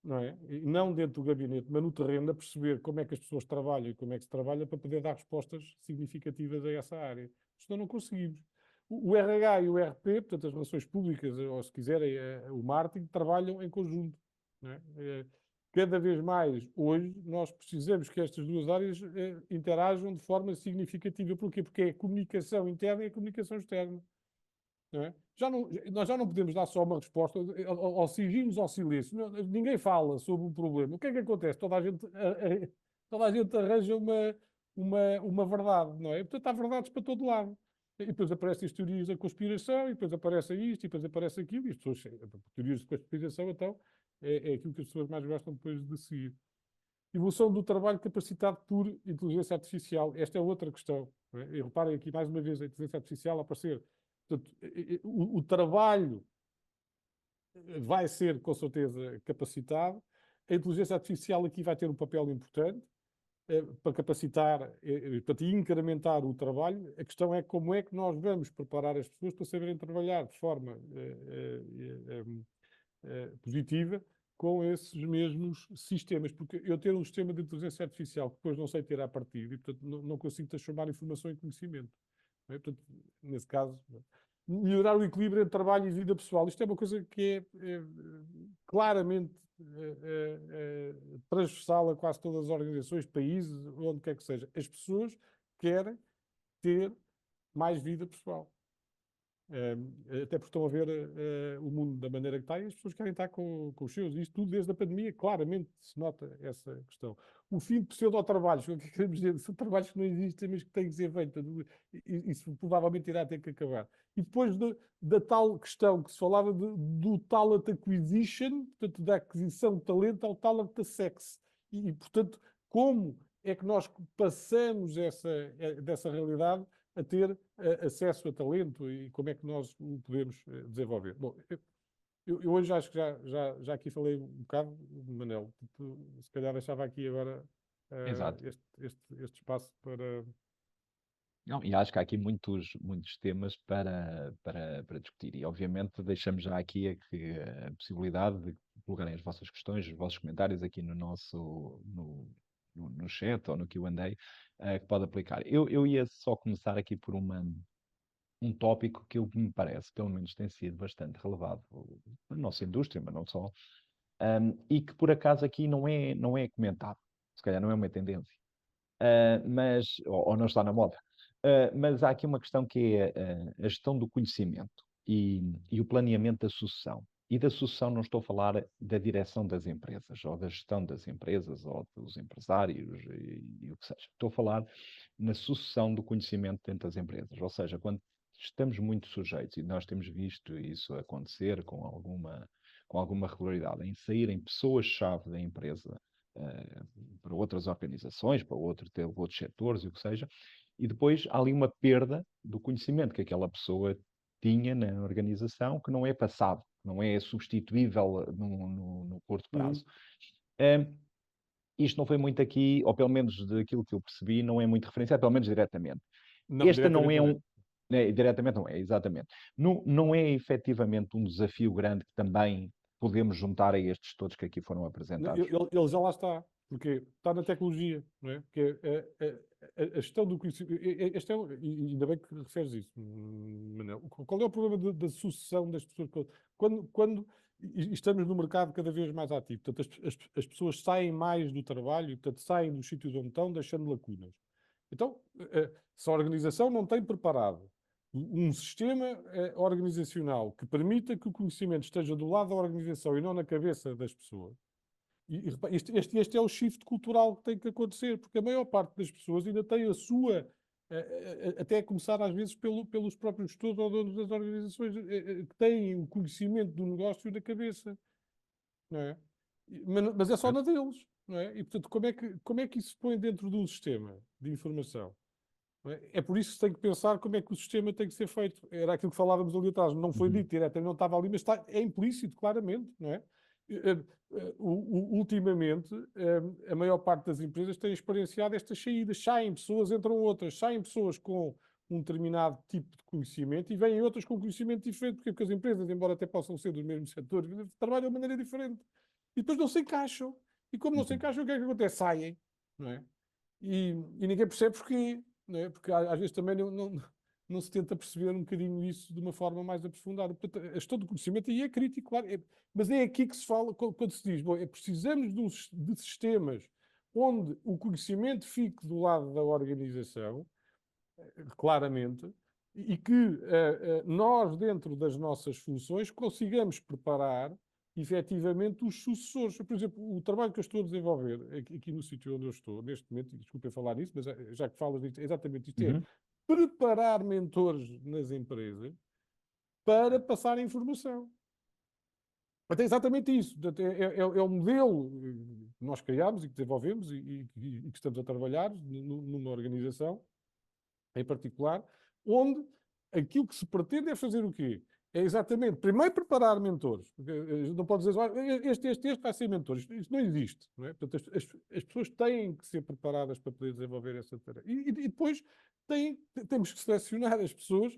não é? E não dentro do gabinete, mas no terreno, a perceber como é que as pessoas trabalham e como é que se trabalha para poder dar respostas significativas a essa área. Senão não conseguimos. O RH e o RP, portanto, as relações públicas, ou se quiserem, o marketing, trabalham em conjunto. Não é? Cada vez mais, hoje, nós precisamos que estas duas áreas interajam de forma significativa. Porquê? Porque é a comunicação interna e a comunicação externa. Não é? Nós já não podemos dar só uma resposta, ou fingimos ao silêncio. Ninguém fala sobre o problema. O que é que acontece? Toda a gente arranja uma verdade, não é? E, portanto, há verdades para todo lado. E depois aparecem as teorias da conspiração, e depois aparece isto, e depois aparece aquilo, e as pessoas, teorias de conspiração, então, é aquilo que as pessoas mais gostam depois de seguir. Evolução do trabalho capacitado por inteligência artificial. Esta é outra questão. Não é? E reparem aqui, mais uma vez, a inteligência artificial a aparecer. Portanto, o trabalho vai ser, com certeza, capacitado. A inteligência artificial aqui vai ter um papel importante para capacitar, para incrementar o trabalho. A questão é como é que nós vamos preparar as pessoas para saberem trabalhar de forma positiva com esses mesmos sistemas, porque eu ter um sistema de inteligência artificial que depois não sei ter à partida e, portanto, não consigo transformar informação em conhecimento. Não é? Portanto, nesse caso, melhorar o equilíbrio entre trabalho e vida pessoal. Isto é uma coisa que é claramente transversal a quase todas as organizações, países, onde quer que seja. As pessoas querem ter mais vida pessoal. Até porque estão a ver o mundo da maneira que está e as pessoas querem estar com os seus. Isto tudo desde a pandemia, claramente se nota essa questão. O fim de pseudo-trabalhos, o que queremos dizer? São trabalhos que não existem, mas que têm que ser feitos. Isso provavelmente irá ter que acabar. E depois da tal questão que se falava do talent acquisition, portanto, da aquisição de talento ao talent sex. Portanto, como é que nós passamos dessa realidade a ter acesso a talento e como é que nós o podemos desenvolver. Bom, eu hoje acho que já aqui falei um bocado, Manel, se calhar deixava aqui agora Exato. este espaço para... Não, e acho que há aqui muitos temas para discutir. E, obviamente, deixamos já aqui a possibilidade de colocarem as vossas questões, os vossos comentários aqui no chat ou no Q&A, que pode aplicar. Eu ia só começar aqui por um tópico que me parece, pelo menos tem sido bastante relevado na nossa indústria, mas não só, e que por acaso aqui não é comentado. Se calhar não é uma tendência. Ou não está na moda. Mas há aqui uma questão que é a gestão do conhecimento e o planeamento da sucessão. E da sucessão não estou a falar da direção das empresas, ou da gestão das empresas, ou dos empresários, e o que seja. Estou a falar na sucessão do conhecimento dentro das empresas. Ou seja, quando estamos muito sujeitos, e nós temos visto isso acontecer com alguma regularidade, em saírem pessoas-chave da empresa para outras organizações, para outros setores e o que seja, e depois há ali uma perda do conhecimento que aquela pessoa tinha na organização, que não é passado, não é substituível no curto prazo. Isto não foi muito aqui, ou pelo menos daquilo que eu percebi, não é muito referenciado, pelo menos diretamente. Não, Este não diretamente é não é. um. Diretamente não é, exatamente. Não é efetivamente um desafio grande que também podemos juntar a estes todos que aqui foram apresentados. Ele já lá está, porque está na tecnologia, não é? Porque a gestão do conhecimento. E ainda bem que referes isso, Manel. Qual é o problema da sucessão das pessoas? Quando estamos no mercado cada vez mais ativo, portanto, as pessoas saem mais do trabalho, e, portanto, saem dos sítios onde estão, deixando lacunas. Então, se a organização não tem preparado um sistema organizacional que permita que o conhecimento esteja do lado da organização e não na cabeça das pessoas, este é o shift cultural que tem que acontecer, porque a maior parte das pessoas ainda tem a sua, até a começar às vezes pelos próprios gestores ou donos das organizações, que têm o conhecimento do negócio na cabeça, não é? Mas é só na deles, não é? E portanto, como é que isso se põe dentro de um sistema de informação? É por isso que se tem que pensar como é que o sistema tem que ser feito. Era aquilo que falávamos ali atrás, não foi dito diretamente, não estava ali, mas é implícito, claramente, não é? Ultimamente, a maior parte das empresas tem experienciado estas saídas. Saem pessoas, entram outras. Saem pessoas com um determinado tipo de conhecimento e vêm outras com conhecimento diferente, porque as empresas, embora até possam ser dos mesmos setores, trabalham de maneira diferente. E depois não se encaixam. E como não se encaixam, o que é que acontece? Saem, não é? E ninguém percebe porquê, não é? Porque às vezes também não se tenta perceber um bocadinho isso de uma forma mais aprofundada. Portanto, a gestão do conhecimento aí é crítico, claro. Mas é aqui que se fala, quando se diz, bom, precisamos de sistemas onde o conhecimento fique do lado da organização, claramente, e que nós, dentro das nossas funções, consigamos preparar efetivamente os sucessores. Por exemplo, o trabalho que eu estou a desenvolver aqui no sítio onde eu estou, neste momento, e desculpem falar nisso, mas já que falas disto, é exatamente isto, é preparar mentores nas empresas para passar a informação. Até exatamente isso. É o modelo que nós criámos e que desenvolvemos e que estamos a trabalhar numa organização em particular, onde aquilo que se pretende é fazer o quê? É exatamente, primeiro preparar mentores. Não pode dizer, este vai ser mentor. Isto não existe. Não é? Portanto, as pessoas têm que ser preparadas para poder desenvolver essa tarefa. E depois temos que selecionar as pessoas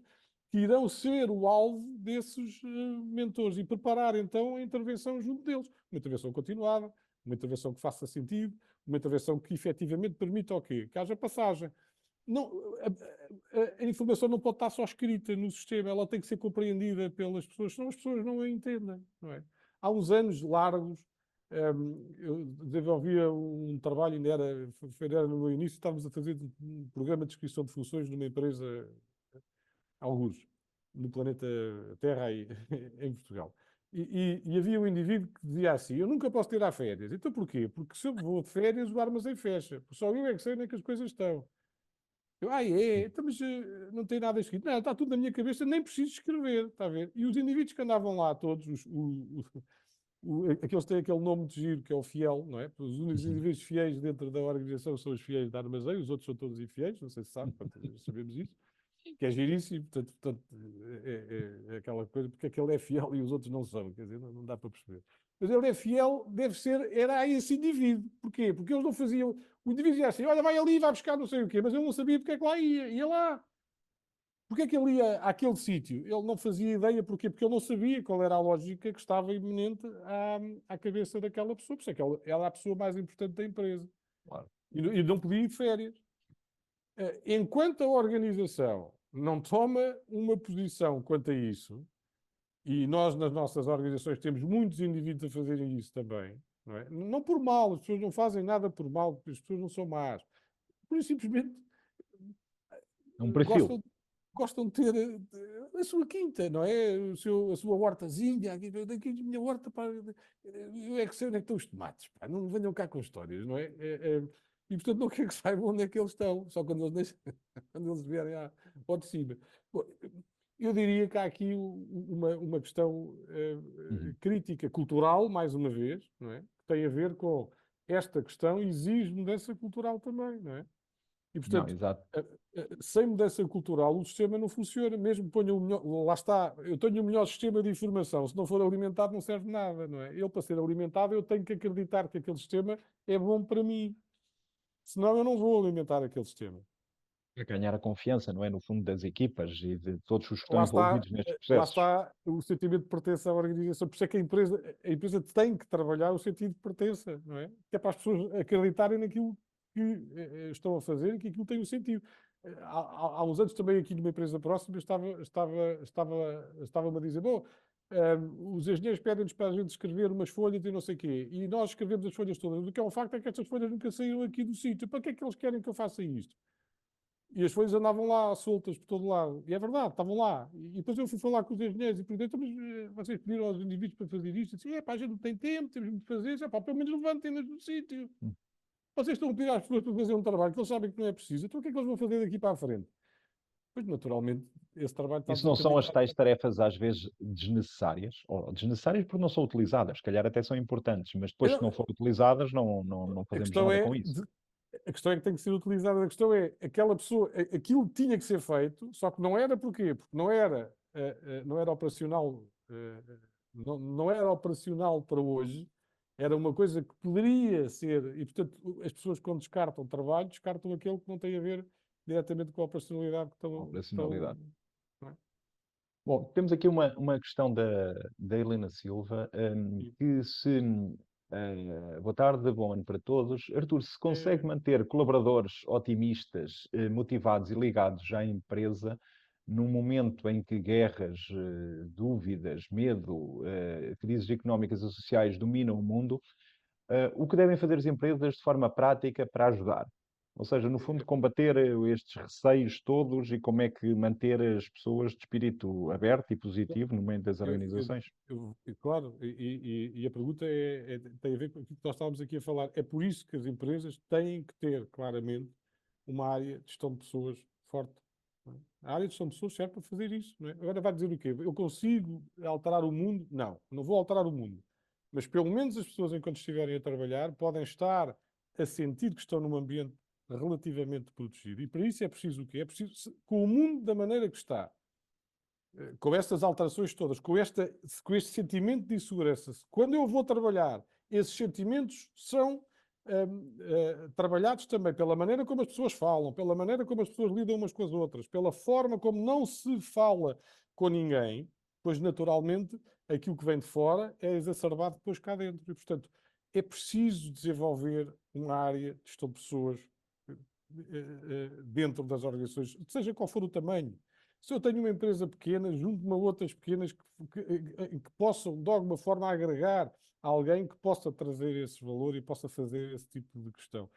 que irão ser o alvo desses mentores e preparar então a intervenção junto deles. Uma intervenção continuada, uma intervenção que faça sentido, uma intervenção que efetivamente permita o quê? Que haja passagem. Não, a informação não pode estar só escrita no sistema, ela tem que ser compreendida pelas pessoas, senão as pessoas não a entendem. Não é? Há uns anos largos, eu desenvolvia um trabalho, ainda era no meu início, estávamos a fazer um programa de descrição de funções numa empresa, alguns, no planeta Terra e em Portugal. E havia um indivíduo que dizia assim: eu nunca posso tirar férias. Então porquê? Porque se eu vou de férias, o armazém fecha. Só eu é que sei onde é que as coisas estão. Então, mas não tem nada escrito. Não, está tudo na minha cabeça, nem preciso escrever, está a ver? E os indivíduos que andavam lá todos, aqueles que têm aquele nome de giro, que é o fiel, não é? Os únicos indivíduos fiéis dentro da organização são os fiéis da armazém, os outros são todos infiéis, não sei se sabe, sabemos isso, que é giríssimo, portanto é aquela coisa, porque é que ele é fiel e os outros não são, quer dizer, não dá para perceber. Mas ele é fiel, era a esse indivíduo. Porquê? Porque eles não faziam. O indivíduo dizia assim: olha, vai ali, vai buscar não sei o quê, mas ele não sabia porque é que lá ia. Ia lá. Porque é que ele ia àquele sítio? Ele não fazia ideia. Porquê? Porque ele não sabia qual era a lógica que estava iminente à cabeça daquela pessoa. Por isso é que ela era a pessoa mais importante da empresa. Claro. E não podia ir de férias. Enquanto a organização não toma uma posição quanto a isso, e nós nas nossas organizações temos muitos indivíduos a fazerem isso também, não é? Não por mal, as pessoas não fazem nada por mal, porque as pessoas não são más. Por isso simplesmente É um perfil. gostam de ter a sua quinta, não é? A sua hortazinha, aqui a minha horta, pá, eu é que sei onde é que estão os tomates, pá, não venham cá com histórias, não é? E portanto não quero que saibam onde é que eles estão, só quando quando eles vierem ao de cima. Bom, eu diria que há aqui uma questão crítica cultural, mais uma vez, não é? Que tem a ver com esta questão exige mudança cultural também, não é? E, Não, portanto, exato. sem mudança cultural, o sistema não funciona. Mesmo ponha o melhor, lá está, eu tenho o melhor sistema de informação. Se não for alimentado, não serve de nada, não é? Ele, para ser alimentado, eu tenho que acreditar que aquele sistema é bom para mim. Senão, eu não vou alimentar aquele sistema. É ganhar a confiança, não é? No fundo, das equipas e de todos os que estão Lá está, envolvidos nestes lá processos. está o sentimento de pertença à organização. Por isso é que a empresa tem que trabalhar o sentido de pertença, não é? Que é para as pessoas acreditarem naquilo que estão a fazer e que aquilo tem um sentido. Há uns anos também aqui numa empresa próxima estava-me a dizer, bom, os engenheiros pedem-nos para a gente escrever umas folhas e não sei o quê, e nós escrevemos as folhas todas. O que é um facto é que estas folhas nunca saíram aqui do sítio. Para que é que eles querem que eu faça isto? E as folhas andavam lá soltas por todo lado. E é verdade, estavam lá. E depois eu fui falar com os engenheiros e perguntei: então, mas vocês pediram aos indivíduos para fazer isto? Eu disse: a gente não tem tempo, temos de fazer. Pelo menos levantem-nas do sítio. Vocês estão a pedir às pessoas para fazer um trabalho que eles sabem que não é preciso. Então o que é que eles vão fazer daqui para a frente? Pois, naturalmente, esse trabalho está Isso não são as desacreditado. tais tarefas, às vezes, desnecessárias, ou desnecessárias porque não são utilizadas, se calhar até são importantes, mas depois, se não forem utilizadas, não A fazemos questão nada é, com isso. a questão é que tem que ser utilizada. A questão é, aquela pessoa, aquilo tinha que ser feito, só que não era porquê? Porque não era operacional, não era operacional para hoje, era uma coisa que poderia ser, e portanto as pessoas quando descartam trabalho, descartam aquele que não tem a ver diretamente com a operacionalidade que A estão operacionalidade. não é? Bom, temos aqui uma questão da Helena Silva, que se. Boa tarde, bom ano para todos. Artur, se consegue É, manter colaboradores otimistas, motivados e ligados à empresa num momento em que guerras, dúvidas, medo, crises económicas e sociais dominam o mundo, o que devem fazer as empresas de forma prática para ajudar? Ou seja, no fundo, combater estes receios todos e como é que manter as pessoas de espírito aberto e positivo no meio das Eu- eu- organizações? claro, e a pergunta tem a ver com aquilo que nós estávamos aqui a falar. É por isso que as empresas têm que ter, claramente, uma área de gestão de pessoas forte. Não é? A área de gestão de pessoas serve para fazer isso. Não é? Agora vai dizer o quê? Eu consigo alterar o mundo? Não vou alterar o mundo. Mas pelo menos as pessoas, enquanto estiverem a trabalhar, podem estar a sentir que estão num ambiente relativamente protegido. E para isso é preciso o quê? É preciso, com o mundo da maneira que está, com estas alterações todas, com este sentimento de insegurança, quando eu vou trabalhar, esses sentimentos são trabalhados também pela maneira como as pessoas falam, pela maneira como as pessoas lidam umas com as outras, pela forma como não se fala com ninguém, pois naturalmente aquilo que vem de fora é exacerbado depois cá dentro. E, portanto, é preciso desenvolver uma área de gestão de pessoas dentro das organizações, seja qual for o tamanho. Se eu tenho uma empresa pequena, junto-me a outras pequenas que possam, de alguma forma, agregar alguém que possa trazer esse valor e possa fazer esse tipo de questão.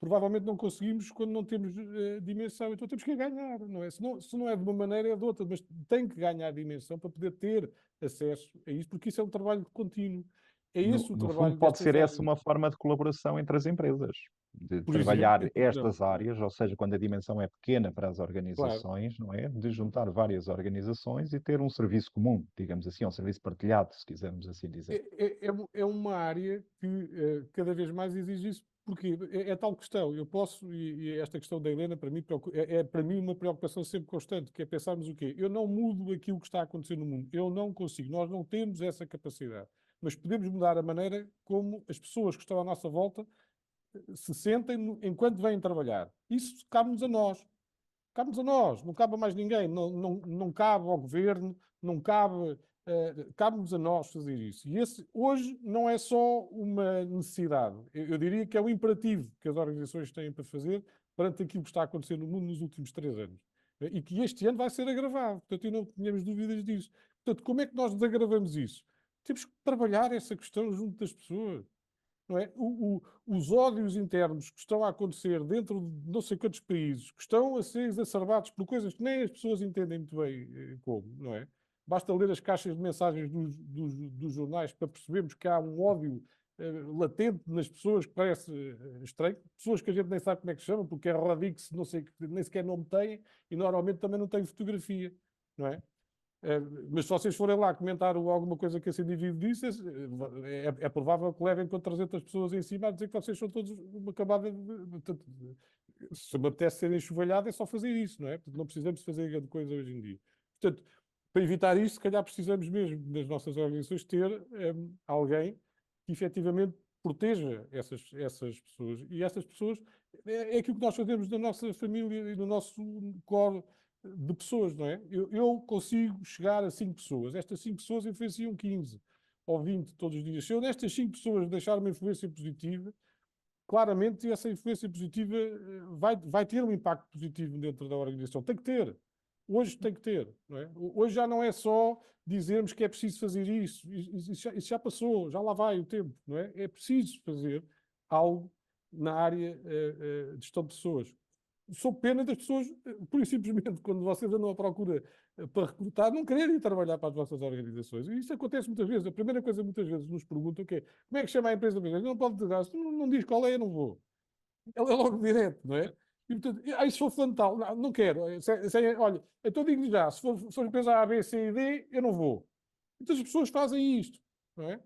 Provavelmente não conseguimos quando não temos dimensão, então temos que ganhar, não é? Se não é de uma maneira, é de outra, mas tem que ganhar dimensão para poder ter acesso a isso, porque isso é um trabalho contínuo. É esse o No fundo, trabalho pode destas ser essa áreas. uma forma de colaboração entre as empresas, de Por exemplo, trabalhar porque não? estas áreas, ou seja, quando a dimensão é pequena para as Claro. organizações, não é? De juntar várias organizações e ter um serviço comum, digamos assim, um serviço partilhado, se quisermos assim dizer. É uma área que cada vez mais exige isso. Porque é tal questão. Eu posso, e esta questão da Helena, para mim, é para mim uma preocupação sempre constante, que é pensarmos o quê? Eu não mudo aquilo que está a acontecer no mundo. Eu não consigo. Nós não temos essa capacidade. Mas podemos mudar a maneira como as pessoas que estão à nossa volta se sentem enquanto vêm trabalhar. Isso cabe-nos a nós. Cabe-nos a nós, não cabe a mais ninguém, não cabe ao governo, não cabe, cabe-nos a nós fazer isso. E esse, hoje, não é só uma necessidade, eu diria que é um imperativo que as organizações têm para fazer perante aquilo que está a acontecer no mundo nos últimos 3 anos. E que este ano vai ser agravado, portanto, não tínhamos dúvidas disso. Portanto, como é que nós desagravamos isso? Temos que trabalhar essa questão junto das pessoas. Não é? Os ódios internos que estão a acontecer dentro de não sei quantos países, que estão a ser exacerbados por coisas que nem as pessoas entendem muito bem como, não é? Basta ler as caixas de mensagens dos jornais para percebermos que há um ódio latente nas pessoas que parece estranho. Pessoas que a gente nem sabe como é que se chama, porque é Rodix, não sei, nem sequer nome têm, e normalmente também não têm fotografia, não é? Mas se vocês forem lá comentar alguma coisa que esse indivíduo disse, é provável que levem com 300 pessoas em cima a dizer que vocês são todos uma camada se me apetece ser enxovalhado, é só fazer isso, não é? Portanto, não precisamos fazer grande coisa hoje em dia. Portanto, para evitar isso, se calhar precisamos mesmo, nas nossas organizações, ter alguém que efetivamente proteja essas pessoas. E essas pessoas é aquilo que nós fazemos na nossa família e no nosso core de pessoas, não é? Eu consigo chegar a 5 pessoas. Estas 5 pessoas influenciam 15 ou 20 todos os dias. Se eu nestas 5 pessoas deixar uma influência positiva, claramente essa influência positiva vai ter um impacto positivo dentro da organização. Tem que ter. Hoje tem que ter. Não é? Hoje já não é só dizermos que é preciso fazer isso. Isso já passou, já lá vai o tempo. Não é? É preciso fazer algo na área de gestão de pessoas. Sou pena das pessoas, pura e simplesmente, quando vocês andam à procura para recrutar, não quererem trabalhar para as vossas organizações. E isso acontece muitas vezes. A primeira coisa que muitas vezes nos perguntam que é como é que chama a empresa? Não pode dizer, se não diz qual é, eu não vou. Ela é logo direto, não é? E, portanto, se for fundamental, não quero. Olha, então digo-lhe já, se for empresa A, B, C e D, eu não vou. Então as pessoas fazem isto, não é?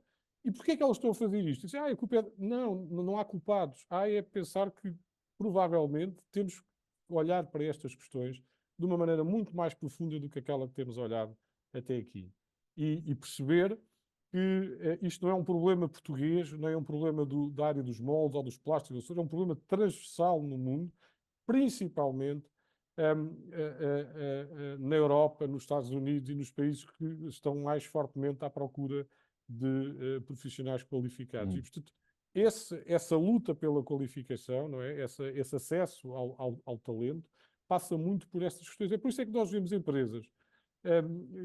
E porquê é que elas estão a fazer isto? Dizem, a culpa é... Não há culpados. É pensar que, provavelmente, temos que olhar para estas questões de uma maneira muito mais profunda do que aquela que temos olhado até aqui. E perceber que isto não é um problema português, não é um problema da área dos moldes ou dos plásticos, é um problema transversal no mundo, principalmente na Europa, nos Estados Unidos e nos países que estão mais fortemente à procura de profissionais qualificados. E, portanto, essa luta pela qualificação, não é? Esse acesso ao talento, passa muito por estas questões. É por isso é que nós vemos empresas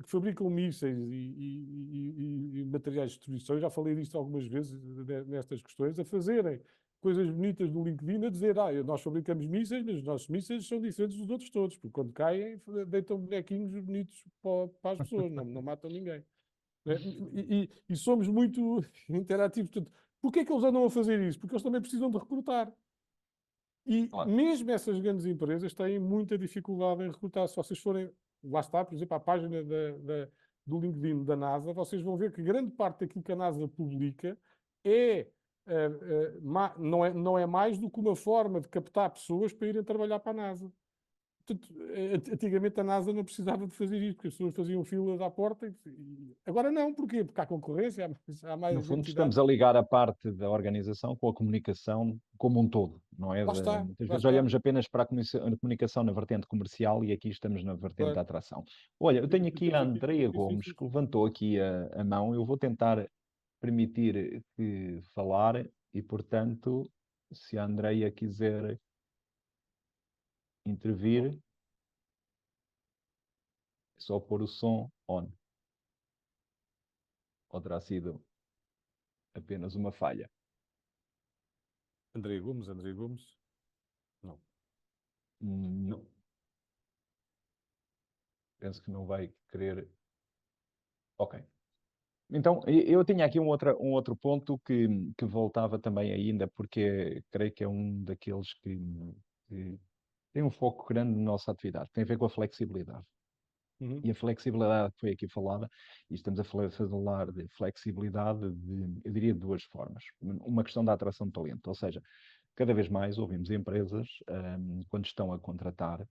que fabricam mísseis e materiais de destruição, eu já falei disto algumas vezes nestas questões, a fazerem coisas bonitas no LinkedIn, a dizer, nós fabricamos mísseis, mas os nossos mísseis são diferentes dos outros todos, porque quando caem, deitam bonequinhos bonitos para as pessoas, não matam ninguém. E somos muito interativos. Portanto, porquê é que eles andam a fazer isso? Porque eles também precisam de recrutar. E Claro. mesmo essas grandes empresas têm muita dificuldade em recrutar. Se vocês forem, lá está, por exemplo, à página do LinkedIn da NASA, vocês vão ver que grande parte daquilo que a NASA publica não é mais do que uma forma de captar pessoas para irem trabalhar para a NASA. Portanto, antigamente a NASA não precisava de fazer isto, porque as pessoas faziam filas à porta. Agora não, porquê? Porque há concorrência, há No mais fundo, estamos entidades. a ligar a parte da organização com a comunicação como um todo, não é? Muitas Lá vezes está, olhamos apenas para a comunicação na vertente comercial e aqui estamos na vertente da claro. atração. Olha, eu E, tenho portanto, aqui a temos aqui. Andreia Sim, sim, Gomes, sim, que sim. levantou aqui a mão. Eu vou tentar permitir que falar e, portanto, se a Andreia quiser intervir, é só pôr o som on. Ou terá sido apenas uma falha? André Gomes. Não. Não. Penso que não vai querer. Ok. Então, eu tinha aqui um outro ponto que voltava também ainda, porque creio que é um daqueles que tem um foco grande na nossa atividade, tem a ver com a flexibilidade. Uhum. E a flexibilidade que foi aqui falada, e estamos a falar de flexibilidade de, eu diria, de duas formas. Uma questão da atração de talento, ou seja, cada vez mais ouvimos empresas, quando estão a contratar,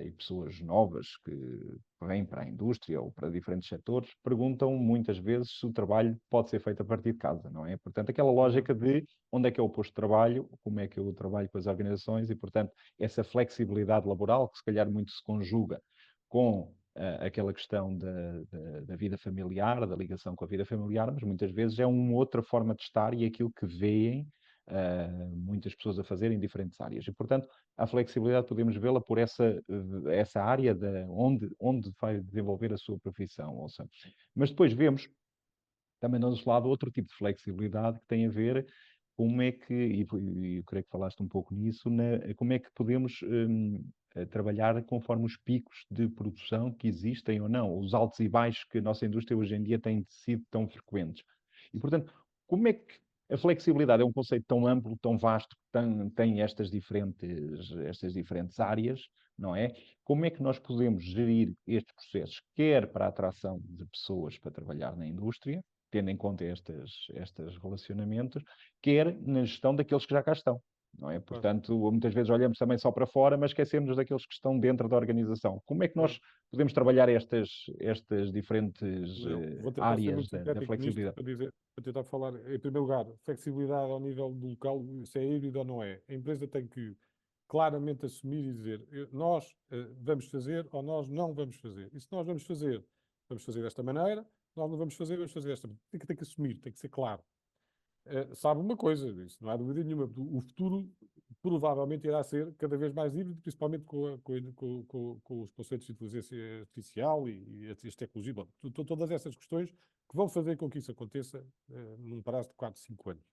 e pessoas novas que vêm para a indústria ou para diferentes setores, perguntam muitas vezes se o trabalho pode ser feito a partir de casa, não é? Portanto, aquela Uhum. lógica de onde é que é o posto de trabalho, como é que eu trabalho com as organizações e, portanto, essa flexibilidade laboral que se calhar muito se conjuga com aquela questão da vida familiar, da ligação com a vida familiar, mas muitas vezes é uma outra forma de estar e aquilo que veem muitas pessoas a fazer em diferentes áreas. E, portanto, a flexibilidade podemos vê-la por essa área onde vai desenvolver a sua profissão. Ou seja, mas depois vemos também do nosso lado outro tipo de flexibilidade que tem a ver como é que, e eu creio que falaste um pouco nisso, como é que podemos trabalhar conforme os picos de produção que existem ou não, os altos e baixos que a nossa indústria hoje em dia tem sido tão frequentes. E, portanto, como é que a flexibilidade é um conceito tão amplo, tão vasto, que tem estas diferentes áreas, não é? Como é que nós podemos gerir estes processos, quer para a atração de pessoas para trabalhar na indústria, tendo em conta estes relacionamentos, quer na gestão daqueles que já cá estão. Não é? Claro, Portanto, muitas vezes olhamos também só para fora, mas esquecemos daqueles que estão dentro da organização. Como é que nós claro. podemos trabalhar estas diferentes Eu vou tentar ser áreas muito da sintético nisto flexibilidade? para dizer, para tentar falar, em primeiro lugar, flexibilidade ao nível do local, se é híbrido ou não é. A empresa tem que claramente assumir e dizer, nós vamos fazer ou nós não vamos fazer. E se nós vamos fazer desta maneira, nós não vamos fazer desta maneira. Tem que assumir, tem que ser claro. Sabe uma coisa, isso não há dúvida nenhuma. O futuro provavelmente irá ser cada vez mais híbrido, principalmente com os conceitos de inteligência artificial e as tecnologias. Bom, todas essas questões que vão fazer com que isso aconteça num prazo de 4, 5 anos.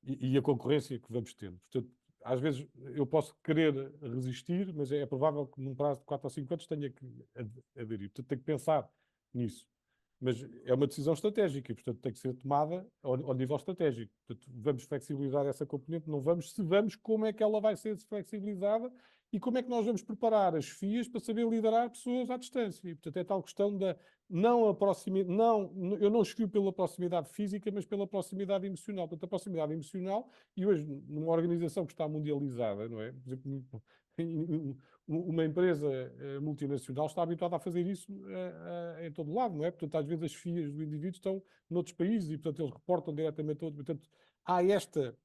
E a concorrência que vamos tendo. Portanto, às vezes eu posso querer resistir, mas é provável que num prazo de 4 ou 5 anos tenha que aderir. Portanto, tenho que pensar nisso. Mas é uma decisão estratégica e, portanto, tem que ser tomada ao nível estratégico. Portanto, vamos flexibilizar essa componente, não vamos. Se vamos, como é que ela vai ser flexibilizada e como é que nós vamos preparar as FIAs para saber liderar pessoas à distância. E, portanto, é tal questão da não a proximidade, não, eu não escolho pela proximidade física, mas pela proximidade emocional. Portanto, a proximidade emocional, e hoje, numa organização que está mundializada, não é? Por exemplo, uma empresa multinacional está habituada a fazer isso em todo lado, não é? Portanto, às vezes as FIAs do indivíduo estão noutros países e, portanto, eles reportam diretamente a outro. Portanto, há esta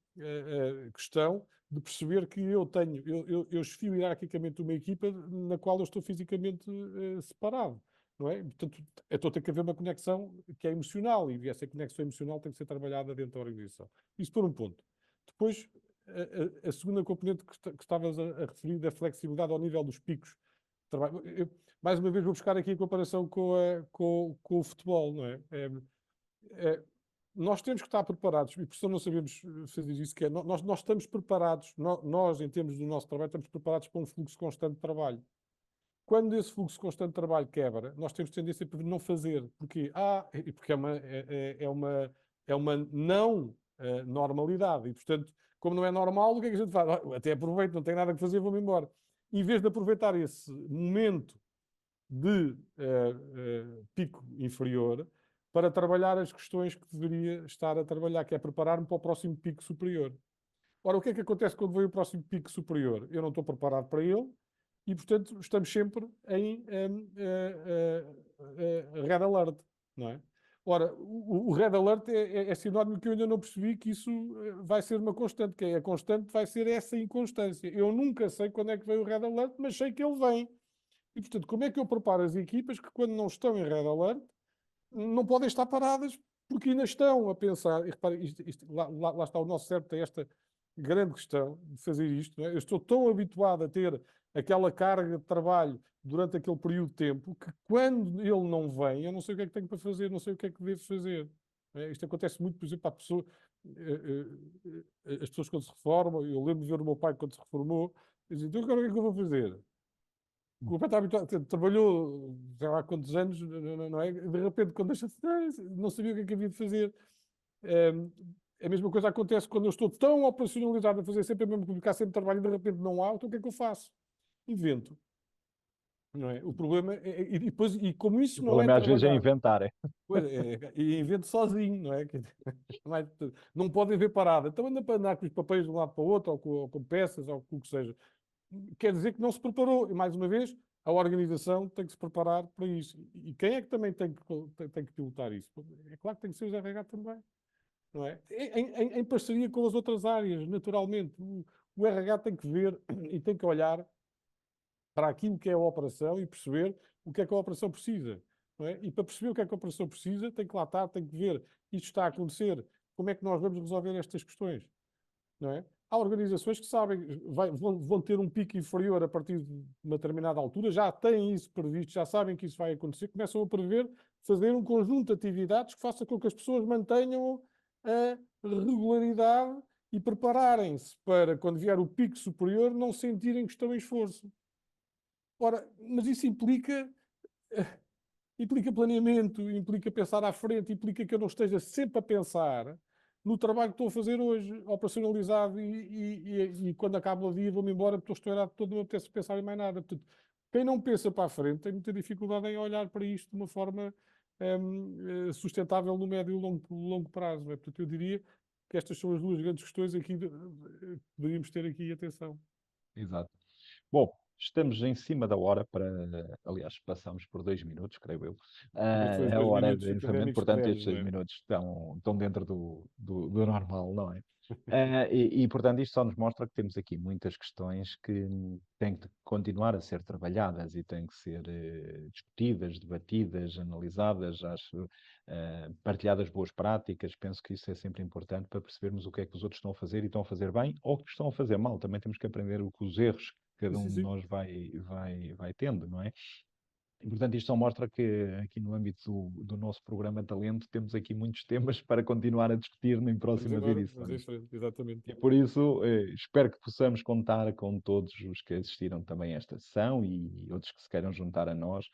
questão de perceber que eu esfio hierarquicamente uma equipa na qual eu estou fisicamente separado, não é? Portanto, então tem que haver uma conexão que é emocional e essa conexão emocional tem que ser trabalhada dentro da organização. Isso por um ponto. Depois, a segunda componente que estavas a referir da flexibilidade ao nível dos picos de trabalho. Mais uma vez vou buscar aqui a comparação com o futebol, não é? Nós temos que estar preparados, e por isso não sabemos fazer isso, que é, nós estamos preparados, nós, em termos do nosso trabalho, estamos preparados para um fluxo constante de trabalho. Quando esse fluxo constante de trabalho quebra, nós temos tendência para não fazer. Porquê? Porque é uma não normalidade. E, portanto, como não é normal, o que é que a gente faz? Até aproveito, não tenho nada que fazer, vou-me embora. Em vez de aproveitar esse momento de pico inferior para trabalhar as questões que deveria estar a trabalhar, que é preparar-me para o próximo pico superior. Ora, o que é que acontece quando vem o próximo pico superior? Eu não estou preparado para ele, e, portanto, estamos sempre em red alert, não é? Ora, o red alert é sinónimo que eu ainda não percebi que isso vai ser uma constante, que a constante vai ser essa inconstância. Eu nunca sei quando é que vem o red alert, mas sei que ele vem. E, portanto, como é que eu preparo as equipas que, quando não estão em red alert, não podem estar paradas porque ainda estão a pensar. E repare, lá está, o nosso cérebro tem esta grande questão de fazer isto. Não é? Eu estou tão habituado a ter aquela carga de trabalho durante aquele período de tempo que, quando ele não vem, eu não sei o que é que tenho para fazer, não sei o que é que devo fazer. Isto acontece muito, por exemplo, à pessoa, as pessoas quando se reformam. Eu lembro de ver o meu pai quando se reformou, e dizer: então agora o que é que eu vou fazer? O pai está habituado, trabalhou sei lá quantos anos, não é? De repente, quando deixa não sabia o que é que havia de fazer. A mesma coisa acontece quando eu estou tão operacionalizado a fazer sempre a mesma coisa, ficar sempre trabalho e de repente não há, então o que é que eu faço? Invento. Não é? O problema e depois, e como O isso não é problema às vezes é trabalhar, inventar, é? pois e invento sozinho, não é? Não pode haver parada. Então anda para andar com os papéis de um lado para o outro, ou com peças, ou com o que seja. Quer dizer que não se preparou. E, mais uma vez, a organização tem que se preparar para isso. E quem é que também tem que pilotar isso? É claro que tem que ser o RH também, não é? Em parceria com as outras áreas, naturalmente. O RH tem que ver e tem que olhar para aquilo que é a operação e perceber o que é que a operação precisa. Não é? E para perceber o que é que a operação precisa, tem que lá estar, tem que ver isto está a acontecer, como é que nós vamos resolver estas questões. Não é? Há organizações que sabem, vão ter um pico inferior a partir de uma determinada altura, já têm isso previsto, já sabem que isso vai acontecer, começam a prever fazer um conjunto de atividades que faça com que as pessoas mantenham a regularidade e prepararem-se para, quando vier o pico superior, não sentirem que estão em esforço. Ora, mas isso implica planeamento, implica pensar à frente, implica que eu não esteja sempre a pensar no trabalho que estou a fazer hoje, operacionalizado, e quando acaba o dia vou-me embora porque estou estourado todo, não me apetece pensar em mais nada. Portanto, quem não pensa para a frente tem muita dificuldade em olhar para isto de uma forma sustentável no médio e longo prazo. Não é? Portanto, eu diria que estas são as duas grandes questões aqui que deveríamos ter aqui atenção. Exato. Bom, estamos em cima da hora para, aliás, passamos por 2 minutos, creio eu. Estes são os A dois hora minutos de encerramento, académicos portanto, velhos, estes não dois é? minutos estão dentro do normal, não é? Portanto, isto só nos mostra que temos aqui muitas questões que têm que continuar a ser trabalhadas e têm que ser discutidas, debatidas, analisadas, acho, partilhadas boas práticas. Penso que isso é sempre importante para percebermos o que é que os outros estão a fazer e estão a fazer bem ou o que estão a fazer mal. Também temos que aprender com os erros que cada Sim, um de sim. nós vai tendo, não é? E, portanto, isto só mostra que aqui no âmbito do nosso programa Talento temos aqui muitos temas para continuar a discutir em Vamos próximas embora, vamos em edições. frente, exatamente. E por isso, espero que possamos contar com todos os que assistiram também a esta sessão e outros que se queiram juntar a nós.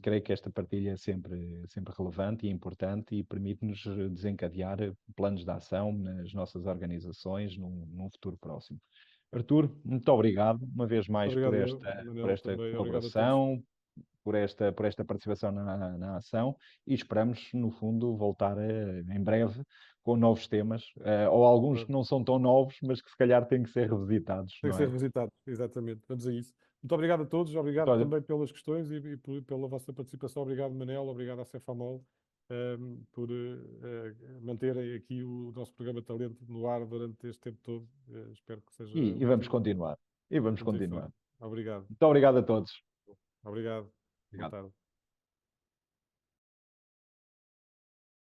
Creio que esta partilha é sempre relevante e importante e permite-nos desencadear planos de ação nas nossas organizações num futuro próximo. Artur, muito obrigado uma vez mais por Obrigado, por Manel, esta também. Obrigado a todos. colaboração, por esta participação na ação e esperamos, no fundo, voltar em breve com novos temas, ou alguns que Claro. não são tão novos, mas que se calhar têm que ser revisitados, Tem que não ser é? revisitado, exatamente. Vamos a isso. Muito obrigado a todos, obrigado Olha, também pelas questões e pela vossa participação. Obrigado, Manel, obrigado à Cefamol, por manterem aqui o nosso programa Talento no ar durante este tempo todo. Espero que seja e vamos útil. continuar. E vamos Vamos em continuar. frente. Obrigado. Muito obrigado a todos. Obrigado. Boa Obrigado. tarde.